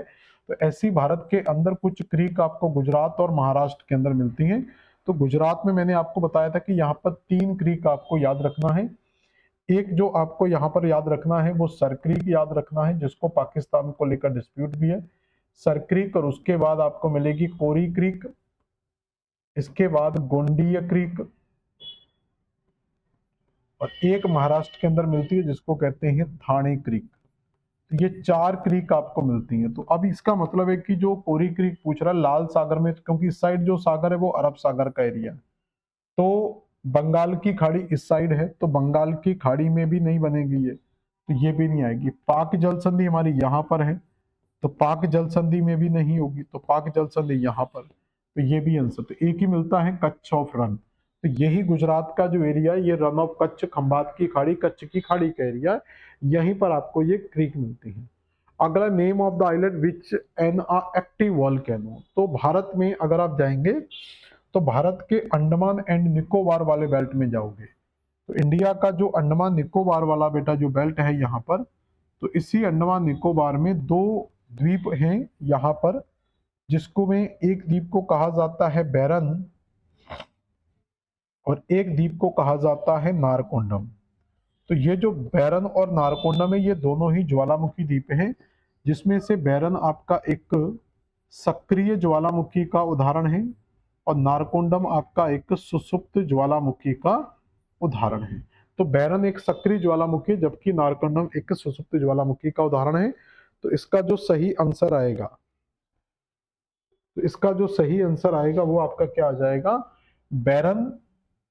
तो ऐसी भारत के अंदर कुछ क्रीक आपको गुजरात और महाराष्ट्र के अंदर मिलती हैं। तो गुजरात में मैंने आपको बताया था कि यहाँ पर 3 क्रीक आपको याद रखना है। एक जो आपको यहाँ पर याद रखना है वो सर क्रीक याद रखना है, जिसको पाकिस्तान को लेकर डिस्प्यूट भी है, सर क्रीक। और उसके बाद आपको मिलेगी कोरी क्रीक, इसके बाद गोंडीय क्रीक, और एक महाराष्ट्र के अंदर मिलती है जिसको कहते हैं थाने क्रीक। तो ये 4 क्रीक आपको मिलती हैं। तो अब इसका मतलब है कि जो कोरी क्रीक पूछ रहा है लाल सागर में, क्योंकि इस साइड जो सागर है वो अरब सागर का एरिया है, तो बंगाल की खाड़ी इस साइड है, तो बंगाल की खाड़ी में भी नहीं बनेगी ये, तो ये भी नहीं आएगी। पाक जल संधि हमारी यहाँ पर है, तो पाक जल संधि में भी नहीं होगी, तो पाक जल संधि यहाँ पर, तो ये भी आंसर। तो एक ही मिलता है, कच्छ ऑफ रन। तो यही गुजरात का जो एरिया है ये रन ऑफ कच्छ, खंबात की खाड़ी, कच्छ की खाड़ी का एरिया है, यहीं पर आपको ये क्रीक मिलती है। अगला, name of the island which an active volcano. तो भारत में अगर आप जाएंगे तो भारत के अंडमान एंड निकोबार वाले बेल्ट में जाओगे, तो इंडिया का जो अंडमान निकोबार वाला बेटा जो बेल्ट है यहाँ पर, तो इसी अंडमान निकोबार में दो द्वीप हैं यहाँ पर, जिसको में एक द्वीप को कहा जाता है बैरन और एक द्वीप को कहा जाता है नारकोंडम। तो ये जो बैरन और नारकोंडम है ये दोनों ही ज्वालामुखी द्वीप हैं, जिसमें से बैरन आपका एक सक्रिय ज्वालामुखी का उदाहरण है और नारकोंडम आपका एक सुसुप्त ज्वालामुखी का उदाहरण है। तो बैरन एक सक्रिय ज्वालामुखी है, जबकि नारकोंडम एक सुसुप्त ज्वालामुखी का उदाहरण है। तो इसका जो सही आंसर आएगा, तो इसका जो सही आंसर आएगा वो आपका क्या आ जाएगा, बैरन।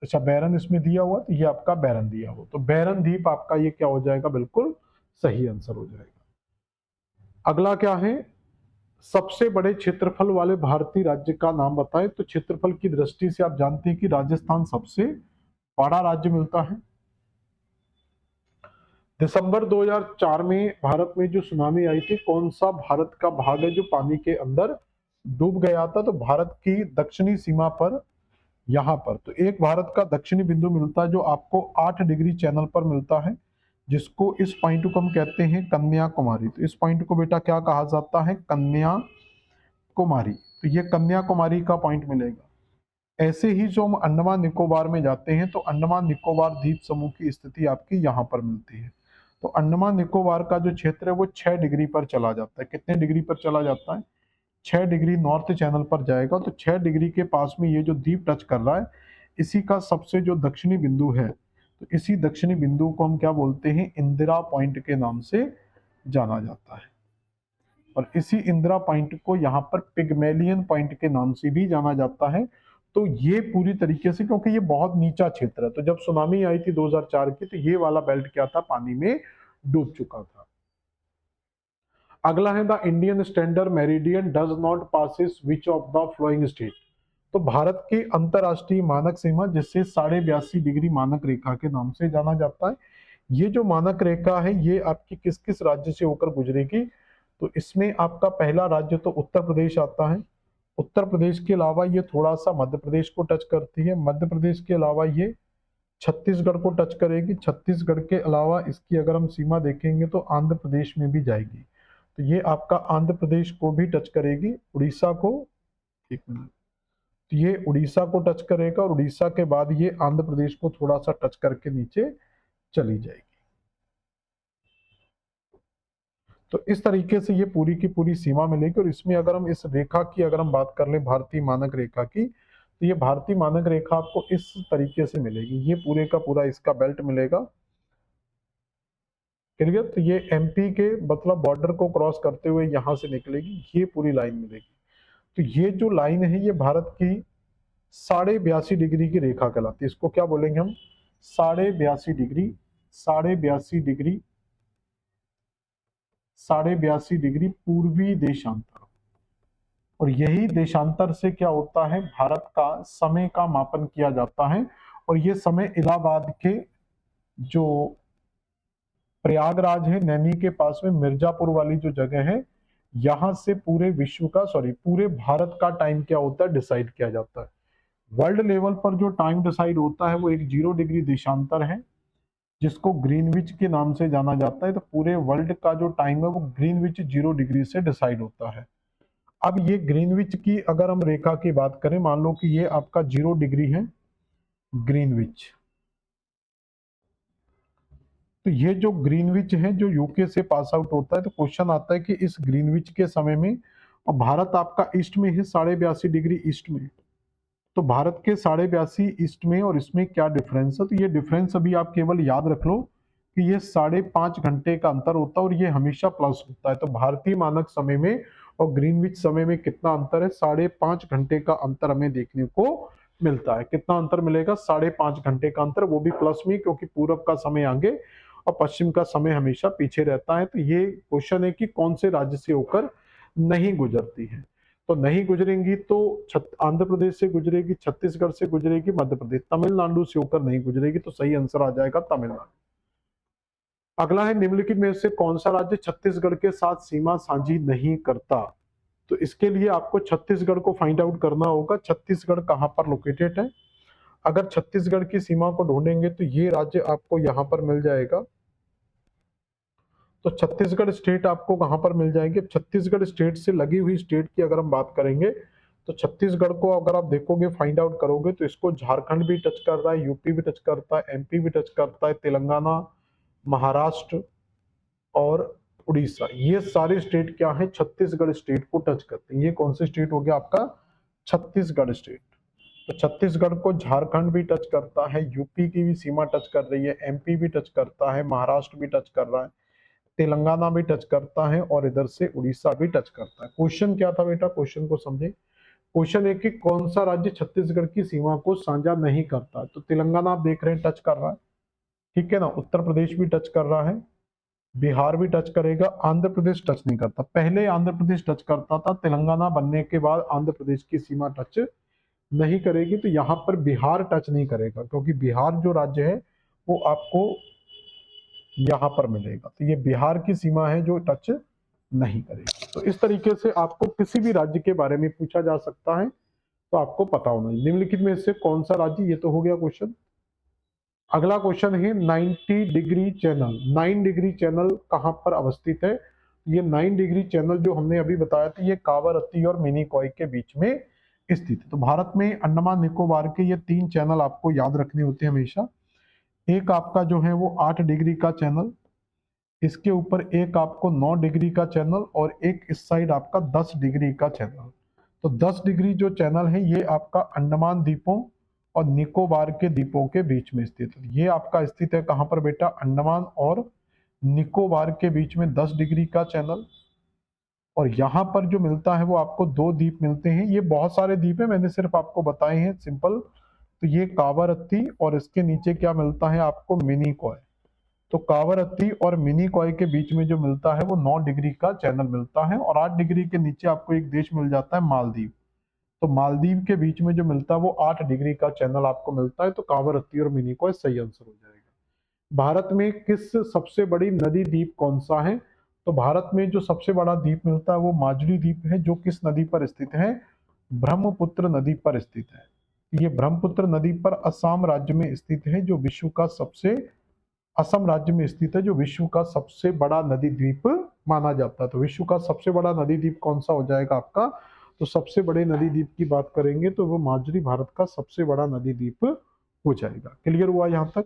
अच्छा, बैरन इसमें दिया हुआ, तो ये आपका बैरन दिया हुआ, तो बैरन द्वीप आपका ये क्या हो जाएगा, बिल्कुल सही आंसर हो जाएगा। अगला क्या है, सबसे बड़े क्षेत्रफल वाले भारतीय राज्य का नाम बताएं। तो क्षेत्रफल की दृष्टि से आप जानते हैं कि राजस्थान सबसे बड़ा राज्य मिलता है। दिसंबर 2004 में भारत में जो सुनामी आई थी, कौन सा भारत का भाग है जो पानी के अंदर डूब गया था? तो भारत की दक्षिणी सीमा पर, यहाँ पर तो एक भारत का दक्षिणी बिंदु मिलता है जो आपको 8 डिग्री चैनल पर मिलता है, जिसको इस पॉइंट को हम कहते हैं कन्याकुमारी। तो इस पॉइंट को बेटा क्या कहा जाता है, कन्याकुमारी। तो ये कन्याकुमारी का पॉइंट मिलेगा। ऐसे ही जो हम अंडमान निकोबार में जाते हैं, तो अंडमान निकोबार द्वीप समूह की स्थिति आपकी यहाँ पर मिलती है। तो अंडमान निकोबार का जो क्षेत्र है वो 6 डिग्री पर चला जाता है। कितने डिग्री पर चला जाता है? 6 डिग्री नॉर्थ चैनल पर जाएगा। तो 6 डिग्री के पास में ये जो द्वीप टच कर रहा है, इसी का सबसे जो दक्षिणी बिंदु है, तो इसी दक्षिणी बिंदु को हम क्या बोलते हैं, इंदिरा पॉइंट के नाम से जाना जाता है। और इसी इंदिरा पॉइंट को यहाँ पर पिग्मेलियन पॉइंट के नाम से भी जाना जाता है। तो ये पूरी तरीके से, क्योंकि ये बहुत नीचा क्षेत्र है, तो जब सुनामी आई थी 2004 की, तो ये वाला बेल्ट क्या था, पानी में डूब चुका था। अगला है, the Indian standard meridian does not passes which of the flowing state. तो भारत की अंतरराष्ट्रीय मानक सीमा, जिसे 82.5 डिग्री मानक रेखा के नाम से जाना जाता है, ये जो मानक रेखा है ये आपकी किस किस राज्य से होकर गुजरेगी? तो इसमें आपका पहला राज्य तो उत्तर प्रदेश आता है। उत्तर प्रदेश के अलावा ये थोड़ा सा मध्य प्रदेश को टच करती है। मध्य प्रदेश के अलावा ये छत्तीसगढ़ को टच करेगी। छत्तीसगढ़ के अलावा इसकी अगर हम सीमा देखेंगे तो आंध्र प्रदेश में भी जाएगी। तो ये आपका आंध्र प्रदेश को भी टच करेगी। उड़ीसा को, एक मिनट, तो ये उड़ीसा को टच करेगा और उड़ीसा के बाद ये आंध्र प्रदेश को थोड़ा सा टच करके नीचे चली जाएगी। तो इस तरीके से ये पूरी की पूरी सीमा मिलेगी। और इसमें अगर हम इस रेखा की अगर हम बात कर लें, भारतीय मानक रेखा की, तो ये भारतीय मानक रेखा आपको इस तरीके से मिलेगी। ये पूरे का पूरा इसका बेल्ट मिलेगा, क्लियर। तो ये एमपी के मतलब बॉर्डर को क्रॉस करते हुए यहां से निकलेगी, ये पूरी लाइन मिलेगी। तो ये जो लाइन है ये भारत की 82.5 डिग्री की रेखा कहलाती है। इसको क्या बोलेंगे हम, 82.5 डिग्री, 82.5 डिग्री, 82.5 डिग्री पूर्वी देशांतर। और यही देशांतर से क्या होता है, भारत का समय का मापन किया जाता है। और ये समय इलाहाबाद के जो प्रयागराज है, नैनी के पास में मिर्जापुर वाली जो जगह है, यहां से पूरे विश्व का, सॉरी पूरे भारत का टाइम क्या होता है, डिसाइड किया जाता है। वर्ल्ड लेवल पर जो टाइम डिसाइड होता है वो एक 0 डिग्री देशांतर है, जिसको ग्रीनविच के नाम से जाना जाता है। तो पूरे वर्ल्ड का जो टाइम है वो ग्रीनविच 0 डिग्री से डिसाइड होता है। अब ये ग्रीनविच की अगर हम रेखा की बात करें, मान लो कि ये आपका 0 डिग्री है ग्रीनविच। तो ये जो ग्रीनविच है जो यूके से पास आउट होता है, तो क्वेश्चन आता है कि इस ग्रीनविच के समय में, और भारत आपका ईस्ट में है 82.5 डिग्री ईस्ट में, तो भारत के 82.5 ईस्ट में और इसमें क्या डिफरेंस है? तो ये डिफरेंस अभी आप केवल याद रख लो कि ये 5.5 घंटे का अंतर होता है और ये हमेशा प्लस होता है। तो भारतीय मानक समय में और ग्रीनविच समय में कितना अंतर है? 5.5 घंटे का अंतर हमें देखने को मिलता है। कितना अंतर मिलेगा? 5.5 घंटे का अंतर, वो भी प्लस में, क्योंकि पूरब का समय आगे और पश्चिम का समय हमेशा पीछे रहता है। तो ये क्वेश्चन है कि कौन से राज्य से होकर नहीं गुजरती है। तो नहीं गुजरेंगी तो आंध्र प्रदेश से गुजरेगी, छत्तीसगढ़ से गुजरेगी, मध्य प्रदेश, तमिलनाडु से होकर नहीं गुजरेगी। तो सही आंसर आ जाएगा तमिलनाडु। अगला है, निम्नलिखित में से कौन सा राज्य छत्तीसगढ़ के साथ सीमा साझी नहीं करता? तो इसके लिए आपको छत्तीसगढ़ को फाइंड आउट करना होगा, छत्तीसगढ़ कहां पर लोकेटेड है। अगर छत्तीसगढ़ की सीमा को ढूंढेंगे तो ये राज्य आपको यहां पर मिल जाएगा। तो छत्तीसगढ़ स्टेट आपको कहाँ पर मिल जाएगी? छत्तीसगढ़ स्टेट से लगी हुई स्टेट की अगर हम बात करेंगे तो छत्तीसगढ़ को अगर आप देखोगे, फाइंड आउट करोगे, तो इसको झारखंड भी टच कर रहा है, यूपी भी टच करता है, एमपी भी टच करता है, तेलंगाना, महाराष्ट्र और उड़ीसा, ये सारे स्टेट क्या है? छत्तीसगढ़ स्टेट को टच करते हैं। ये कौन से स्टेट हो गया आपका? छत्तीसगढ़ स्टेट। तो छत्तीसगढ़ को झारखंड भी टच करता है, यूपी की भी सीमा टच कर रही है, एमपी भी टच करता है, महाराष्ट्र भी टच कर रहा है, तेलंगाना भी टच करता है और इधर से उड़ीसा भी टच करता है। क्वेश्चन क्या था बेटा? क्वेश्चन को समझे। क्वेश्चन है कि कौन सा राज्य छत्तीसगढ़ की सीमा को साझा नहीं करता? तो तेलंगाना आप देख रहे हैं टच कर रहा है, ठीक है ना, उत्तर प्रदेश भी टच कर रहा है, बिहार भी टच करेगा, आंध्र प्रदेश टच नहीं करता। पहले आंध्र प्रदेश टच करता था, तेलंगाना बनने के बाद आंध्र प्रदेश की सीमा टच नहीं करेगी। तो यहाँ पर बिहार टच नहीं करेगा क्योंकि बिहार जो राज्य है वो आपको यहाँ पर मिलेगा। तो ये बिहार की सीमा है जो टच नहीं करेगी। तो इस तरीके से आपको किसी भी राज्य के बारे में पूछा जा सकता है, तो आपको पता होना चाहिए निम्नलिखित में से कौन सा राज्य, ये तो हो गया क्वेश्चन। अगला क्वेश्चन है 90 डिग्री चैनल। 9 डिग्री चैनल कहां पर अवस्थित है? ये 9 डिग्री चैनल जो हमने अभी बताया था, ये कावरत्ती और मिनिकॉय के बीच में स्थित है। तो भारत में अंडमान निकोबार के ये 3 चैनल आपको याद रखने होते हैं हमेशा। एक आपका जो है वो 8 डिग्री का चैनल, इसके ऊपर एक आपको 9 डिग्री का चैनल और एक इस साइड आपका 10 डिग्री का चैनल। तो 10 डिग्री जो चैनल है ये आपका अंडमान द्वीपों और निकोबार के द्वीपों के बीच में स्थित है। ये आपका स्थित है कहाँ पर बेटा? अंडमान और निकोबार के बीच में 10 डिग्री का चैनल। और यहाँ पर जो मिलता है वो आपको 2 द्वीप मिलते हैं। ये बहुत सारे द्वीप है, मैंने सिर्फ आपको बताए हैं सिंपल। तो ये कावरत्ती और इसके नीचे क्या मिलता है आपको? मिनिकॉय। तो कावरत्ती और मिनिकॉय के बीच में जो मिलता है वो 9 डिग्री का चैनल मिलता है। और 8 डिग्री के नीचे आपको एक देश मिल जाता है मालदीव। तो मालदीव के बीच में जो मिलता है वो 8 डिग्री का चैनल आपको मिलता है। तो कावरत्ती और मिनिकॉय सही आंसर हो जाएगा। भारत में किस सबसे बड़ी नदी द्वीप कौन सा है? तो भारत में जो सबसे बड़ा द्वीप मिलता है वो माजुली द्वीप है, जो किस नदी पर स्थित है? ब्रह्मपुत्र नदी पर स्थित है। ये ब्रह्मपुत्र नदी पर असम राज्य में स्थित है, जो विश्व का सबसे असम राज्य में स्थित है, जो विश्व का सबसे बड़ा नदी द्वीप माना जाता है। तो विश्व का सबसे बड़ा नदी द्वीप कौन सा हो जाएगा आपका? तो सबसे बड़े नदी द्वीप की बात करेंगे तो वो माजुली भारत का सबसे बड़ा नदी द्वीप हो जाएगा। क्लियर हुआ यहां तक?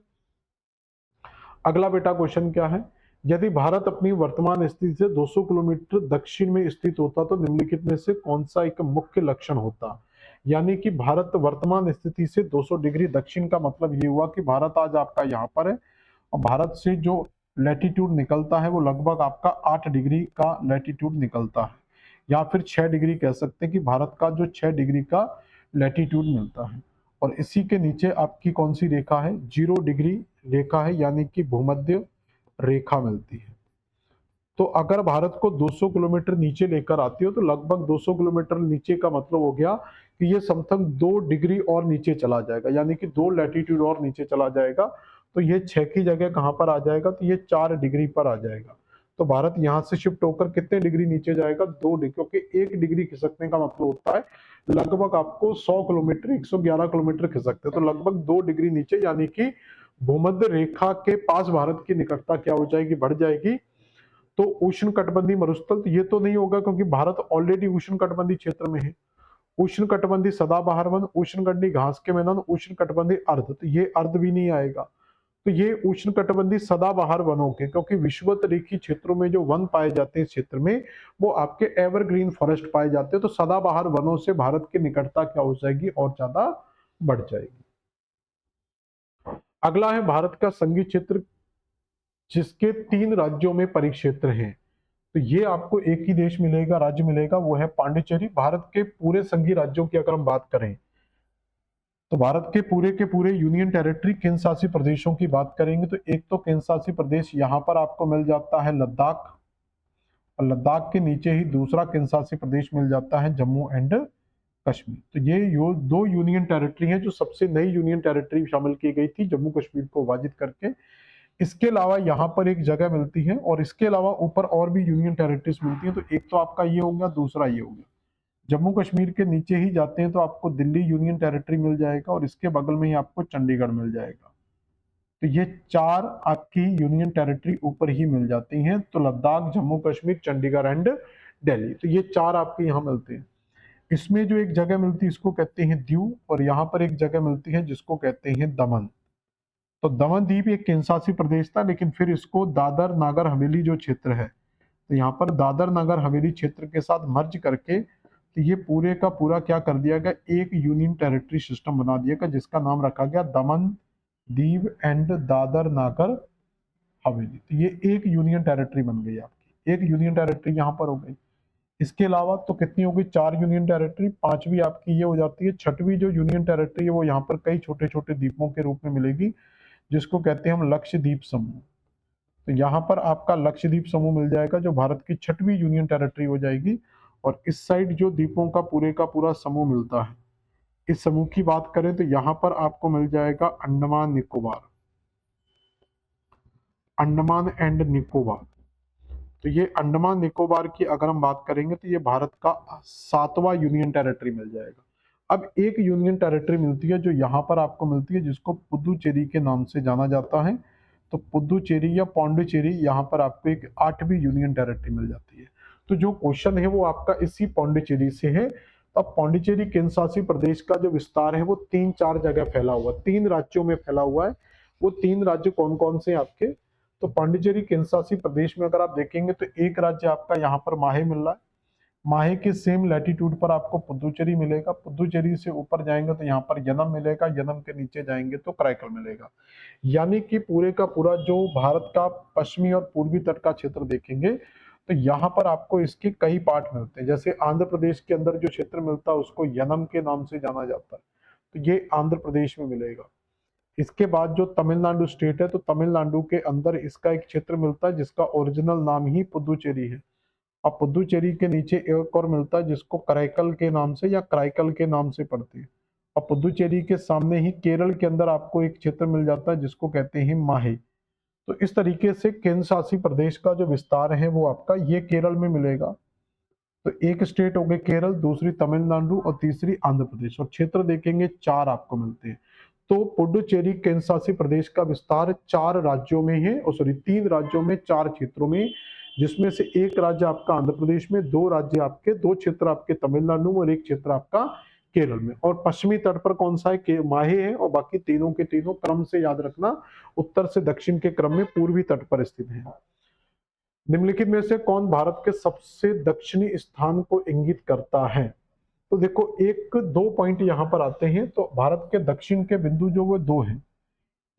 अगला बेटा क्वेश्चन क्या है? यदि भारत अपनी वर्तमान स्थिति से 200 किलोमीटर दक्षिण में स्थित होता तो निम्नलिखित में से कौन सा एक मुख्य लक्षण होता? यानी कि भारत वर्तमान स्थिति से 200 डिग्री दक्षिण का मतलब ये हुआ कि भारत आज आपका यहाँ पर है और भारत से जो लैटिट्यूड निकलता है वो लगभग आपका 8 डिग्री का लैटिट्यूड निकलता है, या फिर 6 डिग्री कह सकते हैं कि भारत का जो 6 डिग्री का लैटिट्यूड मिलता है। और इसी के नीचे आपकी कौन सी रेखा है? 0 डिग्री रेखा है, यानी कि भूमध्य रेखा मिलती है। तो अगर भारत को 200 किलोमीटर नीचे लेकर आती हो तो लगभग 200 किलोमीटर नीचे का मतलब हो गया कि ये समथिंग 2 डिग्री और नीचे चला जाएगा, यानी कि 2 लैटिट्यूड और नीचे चला जाएगा। तो ये 6 की जगह कहां पर आ जाएगा? तो ये 4 डिग्री पर आ जाएगा। तो भारत यहां से शिफ्ट होकर कितने डिग्री नीचे जाएगा? 2 डिग्री, क्योंकि 1 डिग्री खिसकने का मतलब होता है लगभग आपको 100 किलोमीटर, 111 किलोमीटर खिसकते हैं। तो लगभग 2 डिग्री नीचे, यानी कि भूमध्य रेखा के पास भारत की निकटता क्या हो जाएगी? बढ़ जाएगी। तो उष्ण कटिबंधीय मरुस्थल तो ये तो नहीं होगा क्योंकि भारत ऑलरेडी उष्ण कटिबंधीय क्षेत्र में है। उष्ण कटिबंधीय सदाबहार वन, उष्णकटिबंधीय घास के मैदान, उष्ण कटिबंधीय अर्ध, तो ये अर्ध भी नहीं आएगा। तो ये उष्ण कटिबंधीय सदाबहार वनों के, क्योंकि विषुवत रेखीय क्षेत्रों में जो वन पाए जाते हैं इस क्षेत्र में वो आपके एवरग्रीन फॉरेस्ट पाए जाते हैं। तो सदाबहार वनों से भारत की निकटता क्या हो जाएगी? और ज्यादा बढ़ जाएगी। अगला है भारत का संघीय क्षेत्र, जिसके 3 राज्यों में परिक्षेत्र हैं। तो ये आपको एक ही देश मिलेगा, राज्य मिलेगा, वो है पांडिचेरी। भारत के पूरे संघीय राज्यों की अगर हम बात करें तो भारत के पूरे यूनियन टेरिटरी केंद्र शासित प्रदेशों की बात करेंगे तो एक तो केंद्र शासित प्रदेश यहाँ पर आपको मिल जाता है लद्दाख, और लद्दाख के नीचे ही दूसरा केंद्र शासित प्रदेश मिल जाता है जम्मू एंड कश्मीर। तो ये 2 यूनियन टेरिटरी हैं जो सबसे नई यूनियन टेरिटरी शामिल की गई थी जम्मू कश्मीर को विभाजित करके। इसके अलावा यहाँ पर एक जगह मिलती है और इसके अलावा ऊपर और भी यूनियन टेरिटरीज मिलती है। तो एक तो आपका ये हो गया, दूसरा ये हो गया। जम्मू कश्मीर के नीचे ही जाते हैं तो आपको दिल्ली यूनियन टेरिटरी मिल जाएगा और इसके बगल में ही आपको चंडीगढ़ मिल जाएगा। तो ये 4 आपकी यूनियन टेरिटरी ऊपर ही मिल जाती हैं। तो लद्दाख, जम्मू कश्मीर, चंडीगढ़ एंड दिल्ली, तो ये 4 आपके यहाँ मिलते हैं। इसमें जो एक जगह मिलती है इसको कहते हैं दीव, और यहाँ पर एक जगह मिलती है जिसको कहते हैं दमन। तो दमन द्वीप एक केंद्रशासित प्रदेश था, लेकिन फिर इसको दादर नागर हवेली जो क्षेत्र है, तो यहाँ पर दादर नगर हवेली क्षेत्र के साथ मर्ज करके, तो ये पूरे का पूरा क्या कर दिया गया, एक यूनियन टेरिटरी सिस्टम बना दिया गया, जिसका नाम रखा गया दमन दीव एंड दादर नागर हवेली। तो ये एक यूनियन टेरिटरी बन गई आपकी, एक यूनियन टेरिटरी यहाँ पर हो गई। इसके अलावा तो कितनी हो गई, 4 यूनियन टेरिटरी। पांचवी आपकी ये हो जाती है, छठवीं जो यूनियन टेरिटरी है वो यहाँ पर कई छोटे छोटे द्वीपों के रूप में मिलेगी, जिसको कहते हैं हम लक्षद्वीप समूह। तो यहाँ पर आपका लक्षद्वीप समूह मिल जाएगा, जो भारत की छठवीं यूनियन टेरिटरी हो जाएगी। और इस साइड जो द्वीपों का पूरा समूह मिलता है, इस समूह की बात करें तो यहाँ पर आपको मिल जाएगा अंडमान निकोबार, अंडमान एंड निकोबार। तो ये अंडमान निकोबार की अगर हम बात करेंगे तो ये भारत का 7वां यूनियन टेरिटरी मिल जाएगा। अब एक यूनियन टेरिटरी मिलती है जो यहाँ पर आपको मिलती है, जिसको पुदुचेरी के नाम से जाना जाता है। तो पुदुचेरी या पौंडीचेरी, यहाँ पर आपको एक 8वीं यूनियन टेरिटरी मिल जाती है। तो जो क्वेश्चन है वो आपका इसी पौंडीचेरी से है। तो अब पौंडीचेरी केंद्र शासित प्रदेश का जो विस्तार है वो 3-4 जगह फैला हुआ, 3 राज्यों में फैला हुआ है। वो 3 राज्य कौन कौन से आपके, तो पांडिचेरी केंद्र शासित प्रदेश में अगर आप देखेंगे तो एक राज्य आपका यहाँ पर माहे मिल रहा है। माहे के सेम लैटिट्यूड पर आपको पुदुचेरी मिलेगा। पुदुचेरी से ऊपर जाएंगे तो यहाँ पर यनम मिलेगा, यनम के नीचे जाएंगे तो कराईकल मिलेगा। यानी कि पूरे का पूरा जो भारत का पश्चिमी और पूर्वी तट का क्षेत्र देखेंगे तो यहाँ पर आपको इसके कई पार्ट मिलते हैं। जैसे आंध्र प्रदेश के अंदर जो क्षेत्र मिलता है उसको यनम के नाम से जाना जाता है, तो ये आंध्र प्रदेश में मिलेगा। इसके बाद जो तमिलनाडु स्टेट है, तो तमिलनाडु के अंदर इसका एक क्षेत्र मिलता है जिसका ओरिजिनल नाम ही पुदुचेरी है। अब पुदुचेरी के नीचे एक और मिलता है जिसको कराईकल के नाम से या कराईकल के नाम से पढ़ते हैं। और पुदुचेरी के सामने ही केरल के अंदर आपको एक क्षेत्र मिल जाता है जिसको कहते हैं माहे। तो इस तरीके से केंद्र शासित प्रदेश का जो विस्तार है वो आपका ये केरल में मिलेगा। तो एक स्टेट हो गई केरल, दूसरी तमिलनाडु और तीसरी आंध्र प्रदेश। और क्षेत्र देखेंगे 4 आपको मिलते हैं। तो पुडुचेरी केंद्र शासित प्रदेश का विस्तार 4 राज्यों में है, और सॉरी 3 राज्यों में 4 क्षेत्रों में, जिसमें से एक राज्य आपका आंध्र प्रदेश में, 2 राज्य आपके, 2 क्षेत्र आपके तमिलनाडु में और एक क्षेत्र आपका केरल में। और पश्चिमी तट पर कौन सा है, माहे है, और बाकी तीनों के तीनों क्रम से याद रखना, उत्तर से दक्षिण के क्रम में पूर्वी तट पर स्थित है। निम्नलिखित में से कौन भारत के सबसे दक्षिणी स्थान को इंगित करता है। तो देखो 1-2 पॉइंट यहाँ पर आते हैं। तो भारत के दक्षिण के बिंदु जो वो 2 हैं।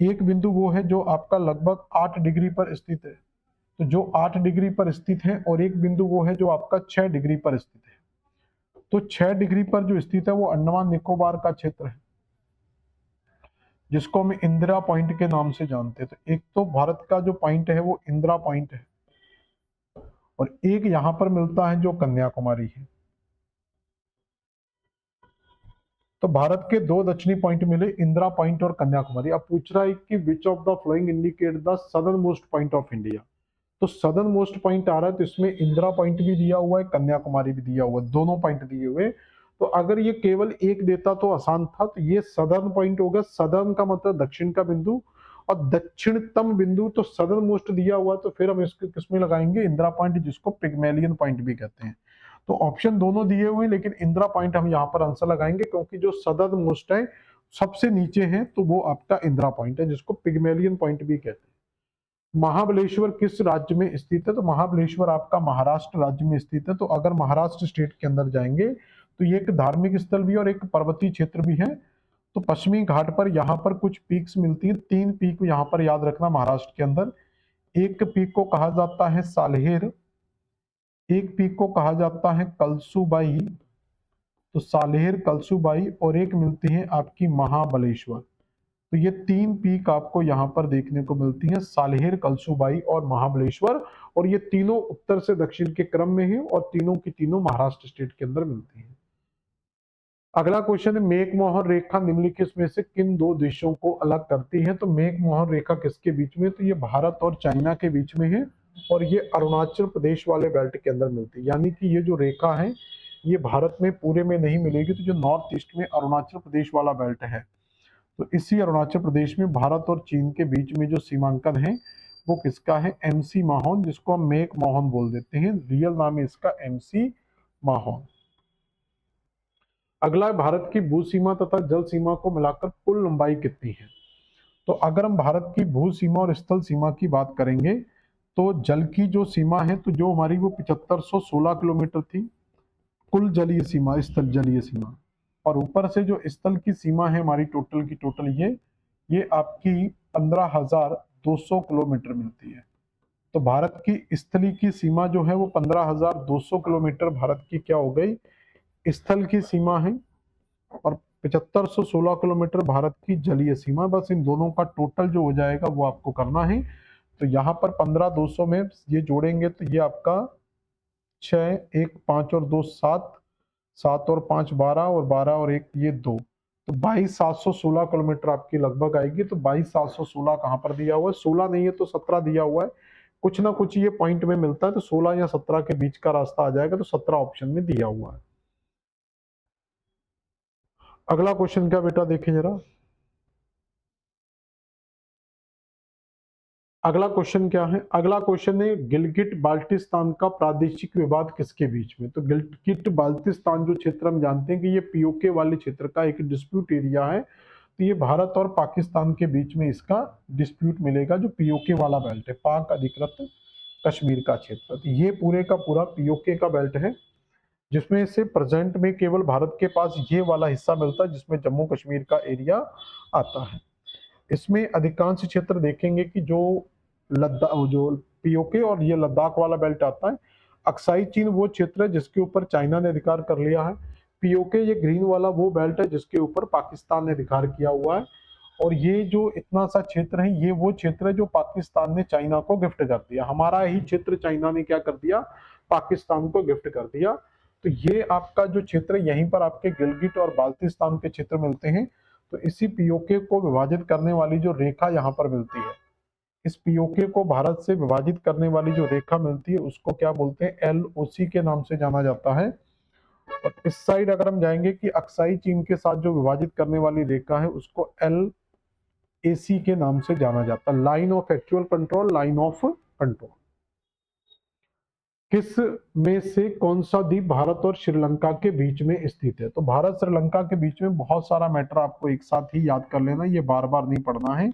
एक बिंदु वो है जो आपका लगभग 8 डिग्री पर स्थित है, तो जो 8 डिग्री पर स्थित है, और एक बिंदु वो है जो आपका 6 डिग्री पर स्थित है। तो 6 डिग्री पर जो स्थित है वो अंडमान निकोबार का क्षेत्र है, जिसको हम इंदिरा पॉइंट के नाम से जानते हैं। तो एक तो भारत का जो पॉइंट है वो इंदिरा पॉइंट है, और एक यहां पर मिलता है जो कन्याकुमारी है। तो भारत के 2 दक्षिणी पॉइंट मिले, इंदिरा पॉइंट और कन्याकुमारी। अब पूछ रहा है कि विच of the flowing indicate the southern most point of India. तो सदर्न मोस्ट पॉइंट आ रहा है, तो इसमें इंदिरा पॉइंट भी दिया हुआ है, कन्याकुमारी भी दिया हुआ है, दोनों पॉइंट दिए हुए। तो अगर ये केवल एक देता तो आसान था। तो ये सदर्न पॉइंट होगा, सदर्न का मतलब दक्षिण का बिंदु, और दक्षिणतम बिंदु तो सदर्न मोस्ट दिया हुआ है, तो फिर हम इसको किसमें लगाएंगे, इंदिरा पॉइंट, जिसको पिग्मेलियन पॉइंट भी कहते हैं। तो ऑप्शन दोनों दिए हुए हैं, लेकिन इंदिरा पॉइंट हम यहाँ पर आंसर लगाएंगे, क्योंकि जो सदर्न मोस्ट है, सबसे नीचे है, तो वो आपका इंदिरा पॉइंट है, जिसको पिग्मेलियन पॉइंट भी कहते हैं। महाबलेश्वर किस राज्य में स्थित है, तो महाबलेश्वर आपका महाराष्ट्र राज्य में स्थित है। तो अगर महाराष्ट्र स्टेट के अंदर जाएंगे तो ये एक धार्मिक स्थल भी और एक पर्वतीय क्षेत्र भी है। तो पश्चिमी घाट पर यहाँ पर कुछ पीक्स मिलती हैं, 3 पीक यहाँ पर याद रखना महाराष्ट्र के अंदर। एक पीक को कहा जाता है सालेर, एक पीक को कहा जाता है कलसुबाई, तो सालेर, कलसुबाई, और एक मिलती है आपकी महाबलेश्वर। तो ये 3 पीक आपको यहाँ पर देखने को मिलती हैं, सालेर, कलसुबाई और महाबलेश्वर। और ये तीनों उत्तर से दक्षिण के क्रम में है, और तीनों की तीनों महाराष्ट्र स्टेट के अंदर मिलती हैं। अगला क्वेश्चन है, मेघमोहन रेखा निम्नलिखित में से किन 2 देशों को अलग करती है। तो मेघमोहन रेखा किसके बीच में, तो ये भारत और चाइना के बीच में है, और ये अरुणाचल प्रदेश वाले बेल्ट के अंदर मिलती है। यानी कि ये जो रेखा है ये भारत में पूरे में नहीं मिलेगी, तो जो नॉर्थ ईस्ट में अरुणाचल प्रदेश वाला बेल्ट है, तो इसी अरुणाचल प्रदेश में भारत और चीन के बीच में जो सीमांकन है वो किसका है? एमसी माहोन, जिसको हम मेक मोहन बोल देते हैं, रियल नाम है इसका एमसी माहोन। अगला है भारत की भू सीमा तथा जल सीमा को मिलाकर कुल लंबाई कितनी है? तो अगर हम भारत की भू सीमा और स्थल सीमा की बात करेंगे तो जल की जो सीमा है तो जो हमारी वो 7516 किलोमीटर थी, कुल जलीय सीमा, स्थल जलीय सीमा। और ऊपर से जो स्थल की सीमा है हमारी टोटल की टोटल ये आपकी 15,200 किलोमीटर मिलती है। तो भारत की स्थली की सीमा जो है वो 15,200 किलोमीटर भारत की क्या हो गई? स्थल की सीमा है। और 7516 किलोमीटर भारत की जलीय सीमा। बस इन दोनों का टोटल जो हो जाएगा वो आपको करना है। तो यहाँ पर 15,200 में ये जोड़ेंगे तो ये आपका 6, 1, 5 और 2 7, 7 और 5 12 और 12 और 1 ये 2, तो 22,716 किलोमीटर आपकी लगभग आएगी। तो 22,716 कहाँ पर दिया हुआ है? 16 नहीं है तो 17 दिया हुआ है। कुछ ना कुछ ये पॉइंट में मिलता है तो 16 या 17 के बीच का रास्ता आ जाएगा, तो 17 ऑप्शन में दिया हुआ है। अगला क्वेश्चन क्या बेटा देखें जरा। अगला क्वेश्चन क्या है? अगला क्वेश्चन है गिलगिट बाल्टिस्तान का प्रादेशिक विवाद किसके बीच में? तो गिलगिट बाल्टिस्तान जो क्षेत्र हम जानते हैं कि ये पीओके वाले क्षेत्र का एक डिस्प्यूट एरिया है। तो ये भारत और पाकिस्तान के बीच में इसका डिस्प्यूट मिलेगा, जो पीओके वाला बेल्ट है, पाक अधिकृत कश्मीर का क्षेत्र। तो ये पूरे का पूरा पीओके का बेल्ट है, जिसमें से प्रेजेंट में केवल भारत के पास ये वाला हिस्सा मिलता है जिसमें जम्मू कश्मीर का एरिया आता है। इसमें अधिकांश क्षेत्र देखेंगे कि जो लद्दाख, जो पीओके और ये लद्दाख वाला बेल्ट आता है। अक्साई चीन वो क्षेत्र है जिसके ऊपर चाइना ने अधिकार कर लिया है। पीओके ये ग्रीन वाला वो बेल्ट है जिसके ऊपर पाकिस्तान ने अधिकार किया हुआ है। और ये जो इतना सा क्षेत्र है ये वो क्षेत्र है जो पाकिस्तान ने चाइना को गिफ्ट कर दिया। हमारा ही क्षेत्र चाइना ने क्या कर दिया? पाकिस्तान को गिफ्ट कर दिया। तो ये आपका जो क्षेत्र है यहीं पर आपके गिलगिट और बाल्टिस्तान के क्षेत्र मिलते हैं। तो इसी पीओके को विभाजित करने वाली जो रेखा यहाँ पर मिलती है, इस पीओके को भारत से विभाजित करने वाली जो रेखा मिलती है उसको क्या बोलते हैं? एलओसी के नाम से जाना जाता है। और इस साइड अगर हम जाएंगे कि अक्साई चीन के साथ जो विभाजित करने वाली रेखा है उसको एल एसी के नाम से जाना जाता है, line of actual control, line of control. किस में से कौन सा द्वीप भारत और श्रीलंका के बीच में स्थित है? तो भारत श्रीलंका के बीच में बहुत सारा मैटर आपको एक साथ ही याद कर लेना, ये बार बार नहीं पढ़ना है।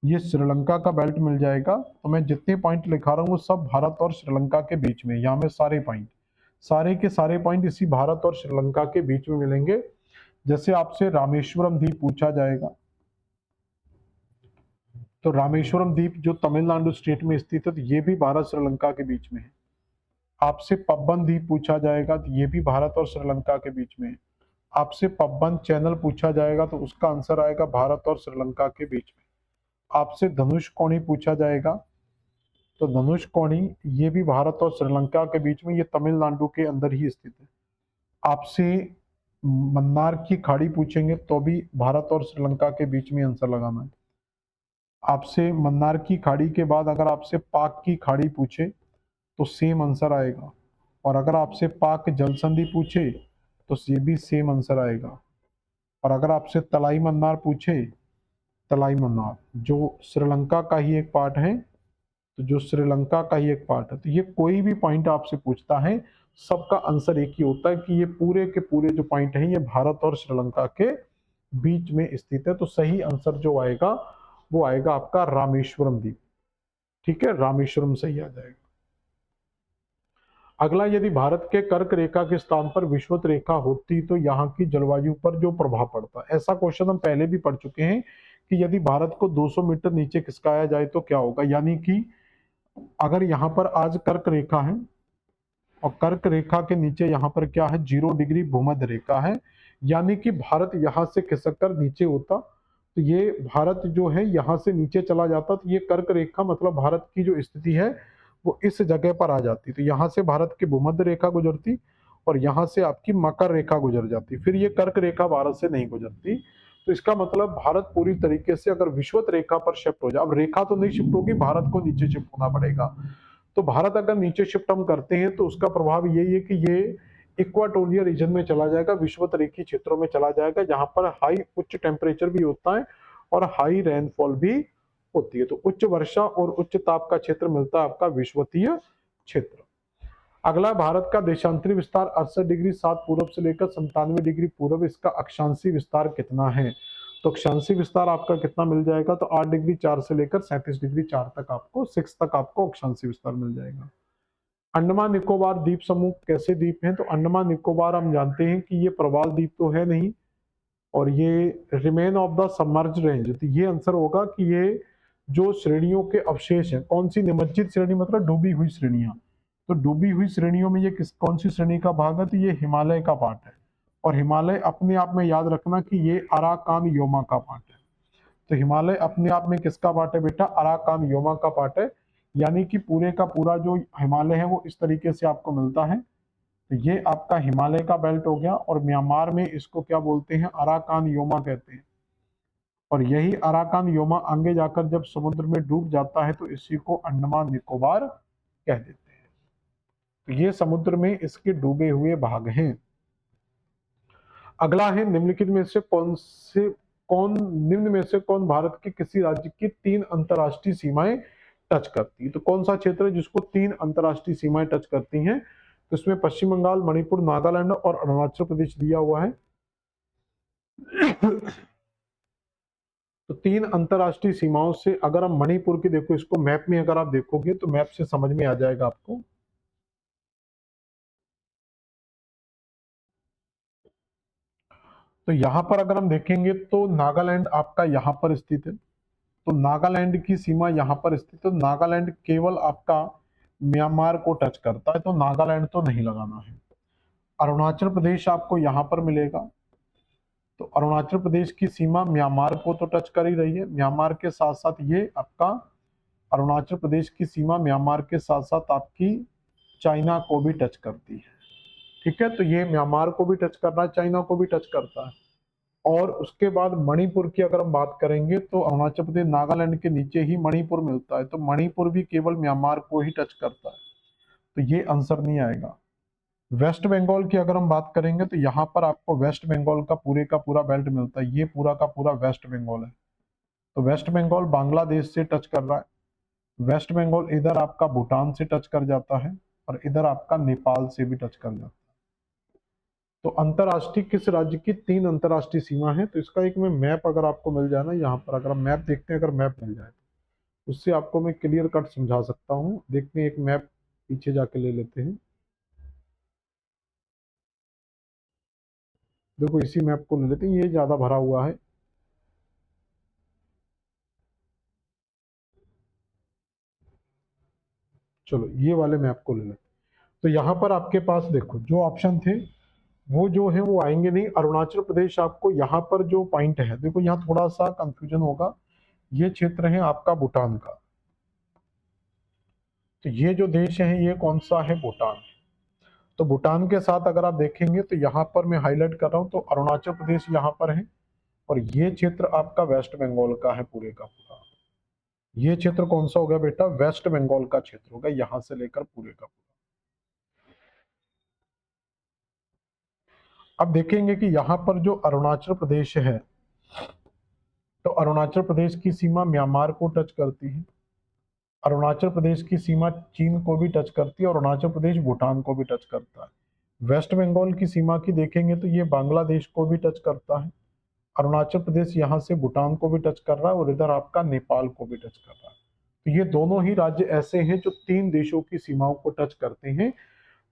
ये श्रीलंका का बेल्ट मिल जाएगा। तो मैं जितने पॉइंट लिखा रहा हूँ वो सब भारत और श्रीलंका के बीच में, यहाँ में सारे पॉइंट, सारे के सारे पॉइंट इसी भारत और श्रीलंका के बीच में मिलेंगे। जैसे आपसे रामेश्वरम द्वीप पूछा जाएगा, तो रामेश्वरम द्वीप जो तमिलनाडु स्टेट में स्थित है, तो ये भी भारत श्रीलंका के बीच में है। आपसे पब्बन द्वीप पूछा जाएगा तो ये भी भारत और श्रीलंका के बीच में है। आपसे पब्बन चैनल पूछा जाएगा तो उसका आंसर आएगा भारत और श्रीलंका के बीच में। आपसे धनुष कोणी पूछा जाएगा तो धनुष कोणी ये भी भारत और श्रीलंका के बीच में, ये तमिलनाडु के अंदर ही स्थित है। आपसे मन्नार की खाड़ी पूछेंगे तो भी भारत और श्रीलंका के बीच में आंसर लगाना है। आपसे मन्नार की खाड़ी के बाद अगर आपसे पाक की खाड़ी पूछे तो सेम आंसर आएगा। और अगर आपसे पाक जल संधि पूछे तो ये भी सेम आंसर आएगा। और अगर आपसे तलाई मन्नार पूछे, तलाई मन्नार जो श्रीलंका का ही एक पार्ट है, तो जो श्रीलंका का ही एक पार्ट है। तो ये कोई भी पॉइंट आपसे पूछता है सबका आंसर एक ही होता है कि ये पूरे के पूरे जो पॉइंट हैं ये भारत और श्रीलंका के बीच में स्थित है। तो सही आंसर जो आएगा वो आएगा आपका रामेश्वरम द्वीप। ठीक है, रामेश्वरम सही आ जाएगा। अगला, यदि भारत के कर्क रेखा के स्थान पर विषुवत रेखा होती तो यहाँ की जलवायु पर जो प्रभाव पड़ता। ऐसा क्वेश्चन हम पहले भी पढ़ चुके हैं कि यदि भारत को 200 मीटर नीचे खिसकाया जाए तो क्या होगा। यानी कि अगर यहाँ पर आज कर्क रेखा है और कर्क रेखा के नीचे यहाँ पर क्या है? 0 डिग्री भूमध्य रेखा है। यानी कि भारत यहाँ से खिसक कर नीचे होता तो ये भारत जो है यहाँ से नीचे चला जाता, तो ये कर्क रेखा मतलब भारत की जो स्थिति है वो इस जगह पर आ जाती। तो यहाँ से भारत की भूमध्य रेखा गुजरती और यहाँ से आपकी मकर रेखा गुजर जाती, फिर ये कर्क रेखा भारत से नहीं गुजरती। तो इसका मतलब भारत पूरी तरीके से अगर विषुवत रेखा पर शिफ्ट हो जाए, अब रेखा तो नहीं शिफ्ट होगी, भारत को नीचे शिफ्ट होना पड़ेगा। तो भारत अगर नीचे शिफ्ट हम करते हैं तो उसका प्रभाव यही है कि ये इक्वाटोरियल रीजन में चला जाएगा, विषुवत-रेखीय क्षेत्रों में चला जाएगा, जहां पर हाई उच्च टेम्परेचर भी होता है और हाई रेनफॉल भी होती है। तो उच्च वर्षा और उच्च ताप का क्षेत्र मिलता है आपका विषुवतीय क्षेत्र। अगला, भारत का देशांतरी विस्तार 68 डिग्री 7 पूरब से लेकर 97 डिग्री पूरब, इसका अक्षांशीय विस्तार कितना है? तो अक्षांशीय विस्तार आपका कितना मिल जाएगा? तो 8 डिग्री 4 से लेकर 37 डिग्री 4 तक आपको 6 तक आपको अक्षांशीय विस्तार मिल जाएगा। अंडमान निकोबार द्वीप समूह कैसे द्वीप हैं? तो अंडमान निकोबार हम जानते हैं कि ये प्रवाल द्वीप तो है नहीं, और ये remain of the submerge range. तो ये आंसर होगा कि ये जो श्रेणियों के अवशेष हैं, कौन सी निमज्जित श्रेणी मतलब डूबी हुई श्रेणियां, तो डूबी हुई श्रेणियों में ये कौन सी श्रेणी का भाग है? तो ये हिमालय का पार्ट है। और हिमालय अपने आप में याद रखना कि ये अराकान योमा का पार्ट है। तो हिमालय अपने आप में किसका पार्ट है बेटा? अराकान योमा का पार्ट है। यानी कि पूरे का पूरा जो हिमालय है वो इस तरीके से आपको मिलता है। तो ये आपका हिमालय का बेल्ट हो गया, और म्यांमार में इसको क्या बोलते हैं? अराकान योमा कहते हैं। और यही अराकान योमा आगे जाकर जब समुद्र में डूब जाता है तो इसी को अंडमान निकोबार कह देते हैं। तो ये समुद्र में इसके डूबे हुए भाग हैं। अगला है, निम्नलिखित में से निम्न में से कौन भारत के किसी राज्य की 3 अंतरराष्ट्रीय सीमाएं टच करती है? तो कौन सा क्षेत्र है जिसको 3 अंतरराष्ट्रीय सीमाएं टच करती हैं? तो इसमें पश्चिम बंगाल, मणिपुर, नागालैंड और अरुणाचल प्रदेश दिया हुआ है। तो 3 अंतरराष्ट्रीय सीमाओं से अगर हम मणिपुर की देखो, इसको मैप में अगर आप देखोगे तो मैप से समझ में आ जाएगा आपको। तो यहां पर अगर हम देखेंगे तो नागालैंड आपका यहां पर स्थित है। तो नागालैंड की सीमा यहां पर स्थित है। तो नागालैंड केवल आपका म्यांमार को टच करता है, तो नागालैंड तो नहीं लगाना है। अरुणाचल प्रदेश आपको यहां पर मिलेगा। तो अरुणाचल प्रदेश की सीमा म्यांमार को तो टच कर ही रही है। म्यांमार के साथ साथ ये आपका अरुणाचल प्रदेश की सीमा म्यांमार के साथ साथ आपकी चाइना को भी टच करती है। ठीक है, तो ये म्यांमार को भी टच कर रहा है, चाइना को भी टच करता है। और उसके बाद मणिपुर की अगर हम बात करेंगे तो अरुणाचल प्रदेश नागालैंड के नीचे ही मणिपुर मिलता है, तो मणिपुर भी केवल म्यांमार को ही टच करता है। तो ये आंसर नहीं आएगा। वेस्ट बंगाल की अगर हम बात करेंगे तो यहाँ पर आपको वेस्ट बंगाल का पूरा बेल्ट मिलता है। ये पूरा का पूरा वेस्ट बंगाल है। तो वेस्ट बंगाल बांग्लादेश से टच कर रहा है। वेस्ट बंगाल इधर आपका भूटान से टच कर जाता है, और इधर आपका नेपाल से भी टच कर जाता है। तो अंतरराष्ट्रीय किस राज्य की 3 अंतरराष्ट्रीय सीमा है? तो इसका एक में मैप अगर आपको मिल जाए ना, यहाँ पर अगर हम मैप देखते हैं, अगर मैप मिल जाए तो उससे आपको मैं क्लियर कट समझा सकता हूँ। देखते हैं, एक मैप पीछे जाके ले लेते हैं। देखो इसी मैप को ले लेते हैं, ये ज्यादा भरा हुआ है। चलो ये वाले मैप को ले लेते हैं। तो यहाँ पर आपके पास देखो जो ऑप्शन थे वो जो है वो आएंगे नहीं। अरुणाचल प्रदेश आपको यहाँ पर जो पॉइंट है, देखो यहाँ थोड़ा सा कंफ्यूजन होगा। ये क्षेत्र है आपका भूटान का। तो ये जो देश है ये कौन सा है? भूटान। तो भूटान के साथ अगर आप देखेंगे तो यहाँ पर मैं हाईलाइट कर रहा हूँ, तो अरुणाचल प्रदेश यहाँ पर है, और ये क्षेत्र आपका वेस्ट बंगाल का है पूरे का पूरा। ये क्षेत्र कौन सा हो गया बेटा? वेस्ट बंगाल का क्षेत्र होगा, यहाँ से लेकर पूरे का पूरा। अब देखेंगे कि यहाँ पर जो अरुणाचल प्रदेश है, तो अरुणाचल प्रदेश की सीमा म्यांमार को टच करती है। अरुणाचल प्रदेश की सीमा चीन को भी टच करती है, और अरुणाचल प्रदेश भूटान को भी टच करता है। वेस्ट बंगाल की सीमा की देखेंगे तो ये बांग्लादेश को भी टच करता है। अरुणाचल प्रदेश यहाँ से भूटान को भी टच कर रहा है, और इधर आपका नेपाल को भी टच कर रहा है। तो ये दोनों ही राज्य ऐसे हैं जो 3 देशों की सीमाओं को टच करते हैं।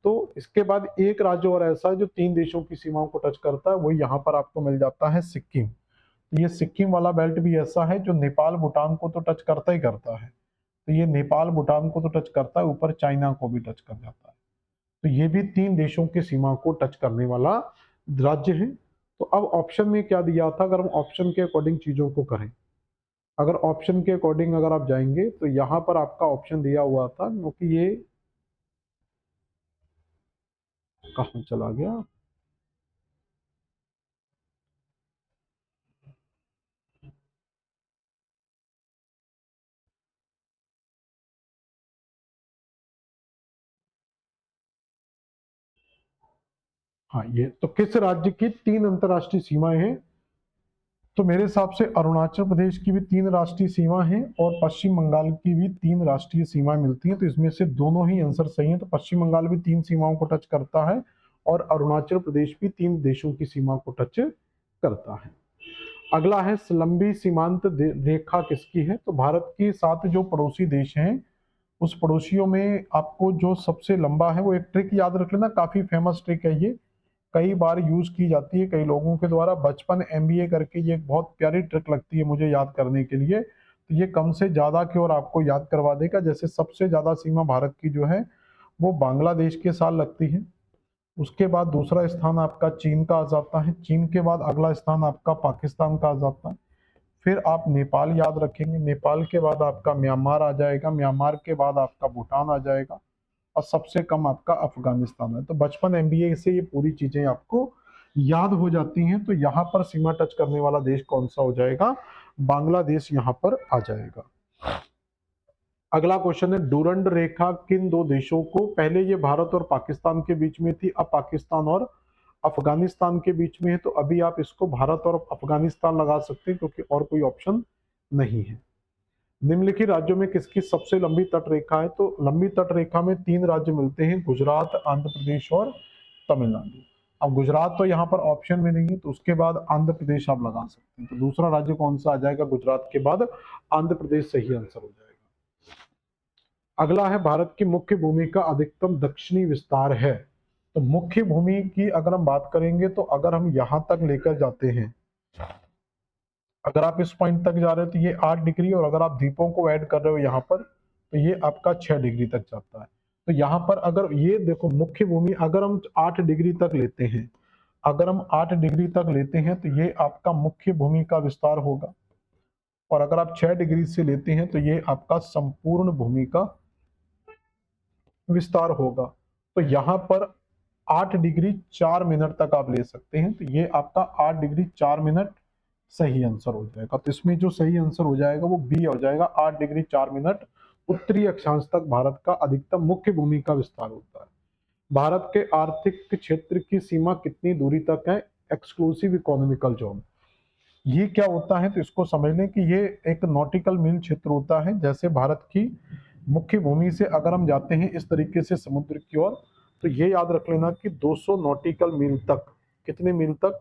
तो इसके बाद एक राज्य और ऐसा है जो 3 देशों की सीमाओं को टच करता है, वो यहाँ पर आपको मिल जाता है सिक्किम। तो ये सिक्किम वाला बेल्ट भी ऐसा है जो नेपाल भूटान को तो टच करता ही करता है। तो ये नेपाल भूटान को तो टच करता है, ऊपर चाइना को भी टच कर जाता है। तो ये भी 3 देशों की सीमा को टच करने वाला राज्य है। तो अब ऑप्शन में क्या दिया था, अगर हम ऑप्शन के अकॉर्डिंग चीजों को करें, अगर ऑप्शन के अकॉर्डिंग अगर आप जाएंगे तो यहाँ पर आपका ऑप्शन दिया हुआ था, क्योंकि ये कहाँ चला गया? हाँ, ये तो किस राज्य की 3 अंतर्राष्ट्रीय सीमाएं हैं? तो मेरे हिसाब से अरुणाचल प्रदेश की भी 3 राष्ट्रीय सीमा है और पश्चिम बंगाल की भी 3 राष्ट्रीय सीमाएं मिलती हैं, तो इसमें से दोनों ही आंसर सही है। तो पश्चिम बंगाल भी 3 सीमाओं को टच करता है और अरुणाचल प्रदेश भी 3 देशों की सीमा को टच करता है। अगला है लंबी सीमांत रेखा किसकी है? तो भारत के 7 जो पड़ोसी देश हैं उस पड़ोसियों में आपको जो सबसे लंबा है, वो एक ट्रिक याद रख लेना, काफी फेमस ट्रिक है ये, कई बार यूज की जाती है कई लोगों के द्वारा, बचपन एमबीए करके ये एक बहुत प्यारी ट्रिक लगती है मुझे याद करने के लिए। तो ये कम से ज्यादा की ओर आपको याद करवा देगा। जैसे सबसे ज्यादा सीमा भारत की जो है वो बांग्लादेश के साथ लगती है, उसके बाद दूसरा स्थान आपका चीन का आ जाता है, चीन के बाद अगला स्थान आपका पाकिस्तान का आ जाता है, फिर आप नेपाल याद रखेंगे, नेपाल के बाद आपका म्यांमार आ जाएगा, म्यांमार के बाद आपका भूटान आ जाएगा और सबसे कम आपका अफगानिस्तान है। तो बचपन एमबीए से ये पूरी चीजें आपको याद हो जाती हैं। तो यहाँ पर सीमा टच करने वाला देश कौन सा हो जाएगा? बांग्लादेश यहाँ पर आ जाएगा। अगला क्वेश्चन है, डूरंड रेखा किन 2 देशों को, पहले ये भारत और पाकिस्तान के बीच में थी, अब पाकिस्तान और अफगानिस्तान के बीच में है, तो अभी आप इसको भारत और अफगानिस्तान लगा सकते हैं क्योंकि और कोई ऑप्शन नहीं है। निम्नलिखित राज्यों में किसकी सबसे लंबी तट रेखा है? तो लंबी तट रेखा में 3 राज्य मिलते हैं, गुजरात, आंध्र प्रदेश और तमिलनाडु। अब गुजरात तो यहाँ पर ऑप्शन में नहीं है, तो उसके बाद आंध्र प्रदेश आप लगा सकते हैं। तो दूसरा राज्य कौन सा आ जाएगा? गुजरात के बाद आंध्र प्रदेश सही आंसर हो जाएगा। अगला है, भारत की मुख्य भूमि का अधिकतम दक्षिणी विस्तार है। तो मुख्य भूमि की अगर हम बात करेंगे तो अगर हम यहां तक लेकर जाते हैं, अगर आप इस पॉइंट तक जा रहे हो तो ये 8 डिग्री, और अगर आप द्वीपों को ऐड कर रहे हो यहाँ पर तो ये आपका 6 डिग्री तक जाता है। तो यहाँ पर अगर ये देखो मुख्य भूमि अगर हम 8 डिग्री तक लेते हैं, अगर हम 8 डिग्री तक लेते हैं तो ये आपका मुख्य भूमि का विस्तार होगा, और अगर आप 6 डिग्री से लेते हैं तो ये आपका संपूर्ण भूमि का विस्तार होगा। तो यहाँ पर 8 डिग्री 4 मिनट तक आप ले सकते हैं, तो ये आपका 8 डिग्री 4 मिनट सही आंसर हो जाएगा। तो इसमें जो सही आंसर हो जाएगा वो बी हो जाएगा, 8 डिग्री 4 मिनट उत्तरी अक्षांश तक भारत का अधिकतम मुख्य भूमि का विस्तार होता है। भारत के आर्थिक क्षेत्र की सीमा कितनी दूरी तक है? Exclusive economical zone. ये क्या होता है? तो इसको समझ लें कि ये एक नॉटिकल मील क्षेत्र होता है। जैसे भारत की मुख्य भूमि से अगर हम जाते हैं इस तरीके से समुद्र की ओर, तो ये याद रख लेना कि 200 नॉटिकल मील तक, कितने मील तक?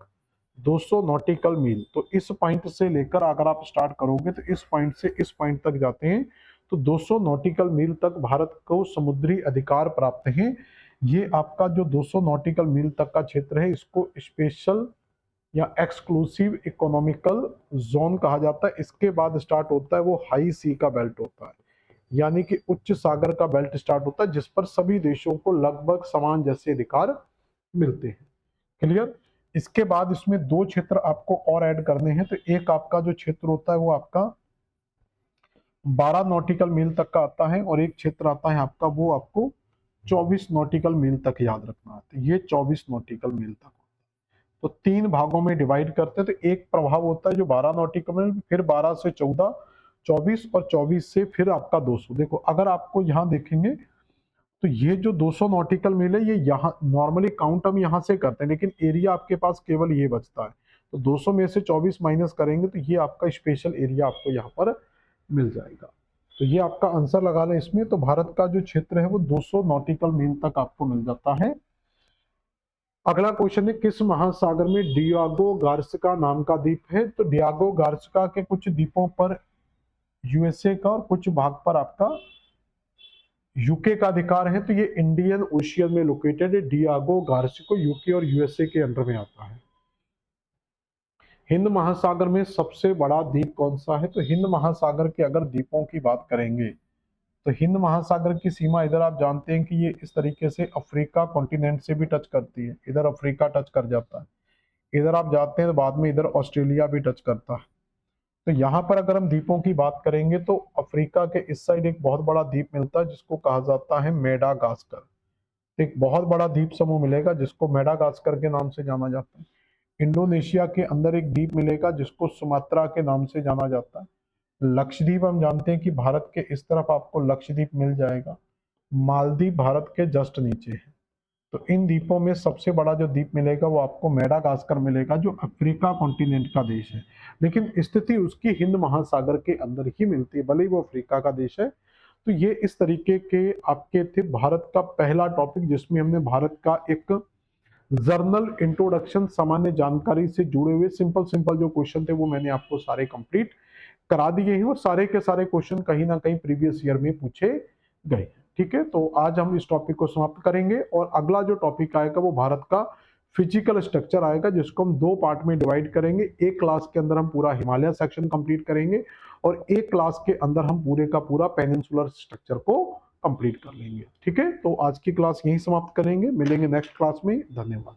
200 नॉटिकल मील। तो इस पॉइंट से लेकर अगर आप स्टार्ट करोगे तो इस पॉइंट से इस पॉइंट तक जाते हैं, तो 200 नॉटिकल मील तक भारत को समुद्री अधिकार प्राप्त है। ये आपका जो 200 नॉटिकल मील तक का क्षेत्र है इसको स्पेशल या एक्सक्लूसिव इकोनॉमिकल जोन कहा जाता है। इसके बाद स्टार्ट होता है वो हाई सी का बेल्ट होता है, यानी कि उच्च सागर का बेल्ट स्टार्ट होता है, जिस पर सभी देशों को लगभग समान जैसे अधिकार मिलते हैं। क्लियर? इसके बाद इसमें 2 क्षेत्र आपको और ऐड करने हैं। तो एक आपका जो क्षेत्र होता है वो आपका 12 नॉटिकल मील तक का आता है, और एक क्षेत्र आता है आपका वो आपको 24 नॉटिकल मील तक याद रखना आता है। ये 24 नॉटिकल मील तक, तो 3 भागों में डिवाइड करते हैं। तो एक प्रभाव होता है जो 12 नॉटिकल मील, फिर 12 से 14, 24 और 24 से फिर आपका 200। देखो अगर आपको यहाँ देखेंगे तो ये जो 200 नॉटिकल मील है ये यहाँ नॉर्मली काउंट हम यहाँ से करते हैं, लेकिन एरिया आपके पास केवल ये बचता है। तो 200 में से 24 माइनस करेंगे तो ये आपका स्पेशल एरिया आपको यहाँ पर मिल जाएगा। तो ये आपका आंसर लगा लें इसमें। तो भारत का जो क्षेत्र है वो 200 नॉटिकल मील तक आपको मिल जाता है। अगला क्वेश्चन है, किस महासागर में डियागो गार्सिया नाम का द्वीप है? तो डियागो गार्सिया के कुछ द्वीपों पर यूएसए का और कुछ भाग पर आपका यूके का अधिकार है। तो ये इंडियन ओशियन में लोकेटेड है। डियागो गार्सिया यूके और यूएसए के अंडर में आता है। हिंद महासागर में सबसे बड़ा द्वीप कौन सा है? तो हिंद महासागर के अगर द्वीपों की बात करेंगे तो हिंद महासागर की सीमा इधर आप जानते हैं कि ये इस तरीके से अफ्रीका कॉन्टिनेंट से भी टच करती है, इधर अफ्रीका टच कर जाता है, इधर आप जाते हैं तो बाद में इधर ऑस्ट्रेलिया भी टच करता है। तो यहाँ पर अगर हम द्वीपों की बात करेंगे तो अफ्रीका के इस साइड एक बहुत बड़ा द्वीप मिलता है जिसको कहा जाता है मेडागास्कर। एक बहुत बड़ा द्वीप समूह मिलेगा जिसको मेडागास्कर के नाम से जाना जाता है। इंडोनेशिया के अंदर एक द्वीप मिलेगा जिसको सुमात्रा के नाम से जाना जाता है। लक्षद्वीप हम जानते हैं कि भारत के इस तरफ आपको लक्षद्वीप मिल जाएगा। मालदीव भारत के जस्ट नीचे है। तो इन द्वीपों में सबसे बड़ा जो द्वीप मिलेगा वो आपको मेडागास्कर मिलेगा, जो अफ्रीका कॉन्टिनेंट का देश है, लेकिन स्थिति उसकी हिंद महासागर के अंदर ही मिलती है, भले ही वो अफ्रीका का देश है। तो ये इस तरीके के आपके थे भारत का पहला टॉपिक, जिसमें हमने भारत का एक जर्नल इंट्रोडक्शन, सामान्य जानकारी से जुड़े हुए सिंपल सिंपल जो क्वेश्चन थे वो मैंने आपको सारे कंप्लीट करा दिए हैं, और सारे के सारे क्वेश्चन कहीं ना कहीं प्रीवियस ईयर में पूछे गए। ठीक है, तो आज हम इस टॉपिक को समाप्त करेंगे, और अगला जो टॉपिक आएगा वो भारत का फिजिकल स्ट्रक्चर आएगा, जिसको हम दो पार्ट में डिवाइड करेंगे। एक क्लास के अंदर हम पूरा हिमालय सेक्शन कंप्लीट करेंगे, और एक क्लास के अंदर हम पूरे का पूरा पेनिनसुलर स्ट्रक्चर को कंप्लीट कर लेंगे। ठीक है, तो आज की क्लास यहीं समाप्त करेंगे, मिलेंगे नेक्स्ट क्लास में। धन्यवाद।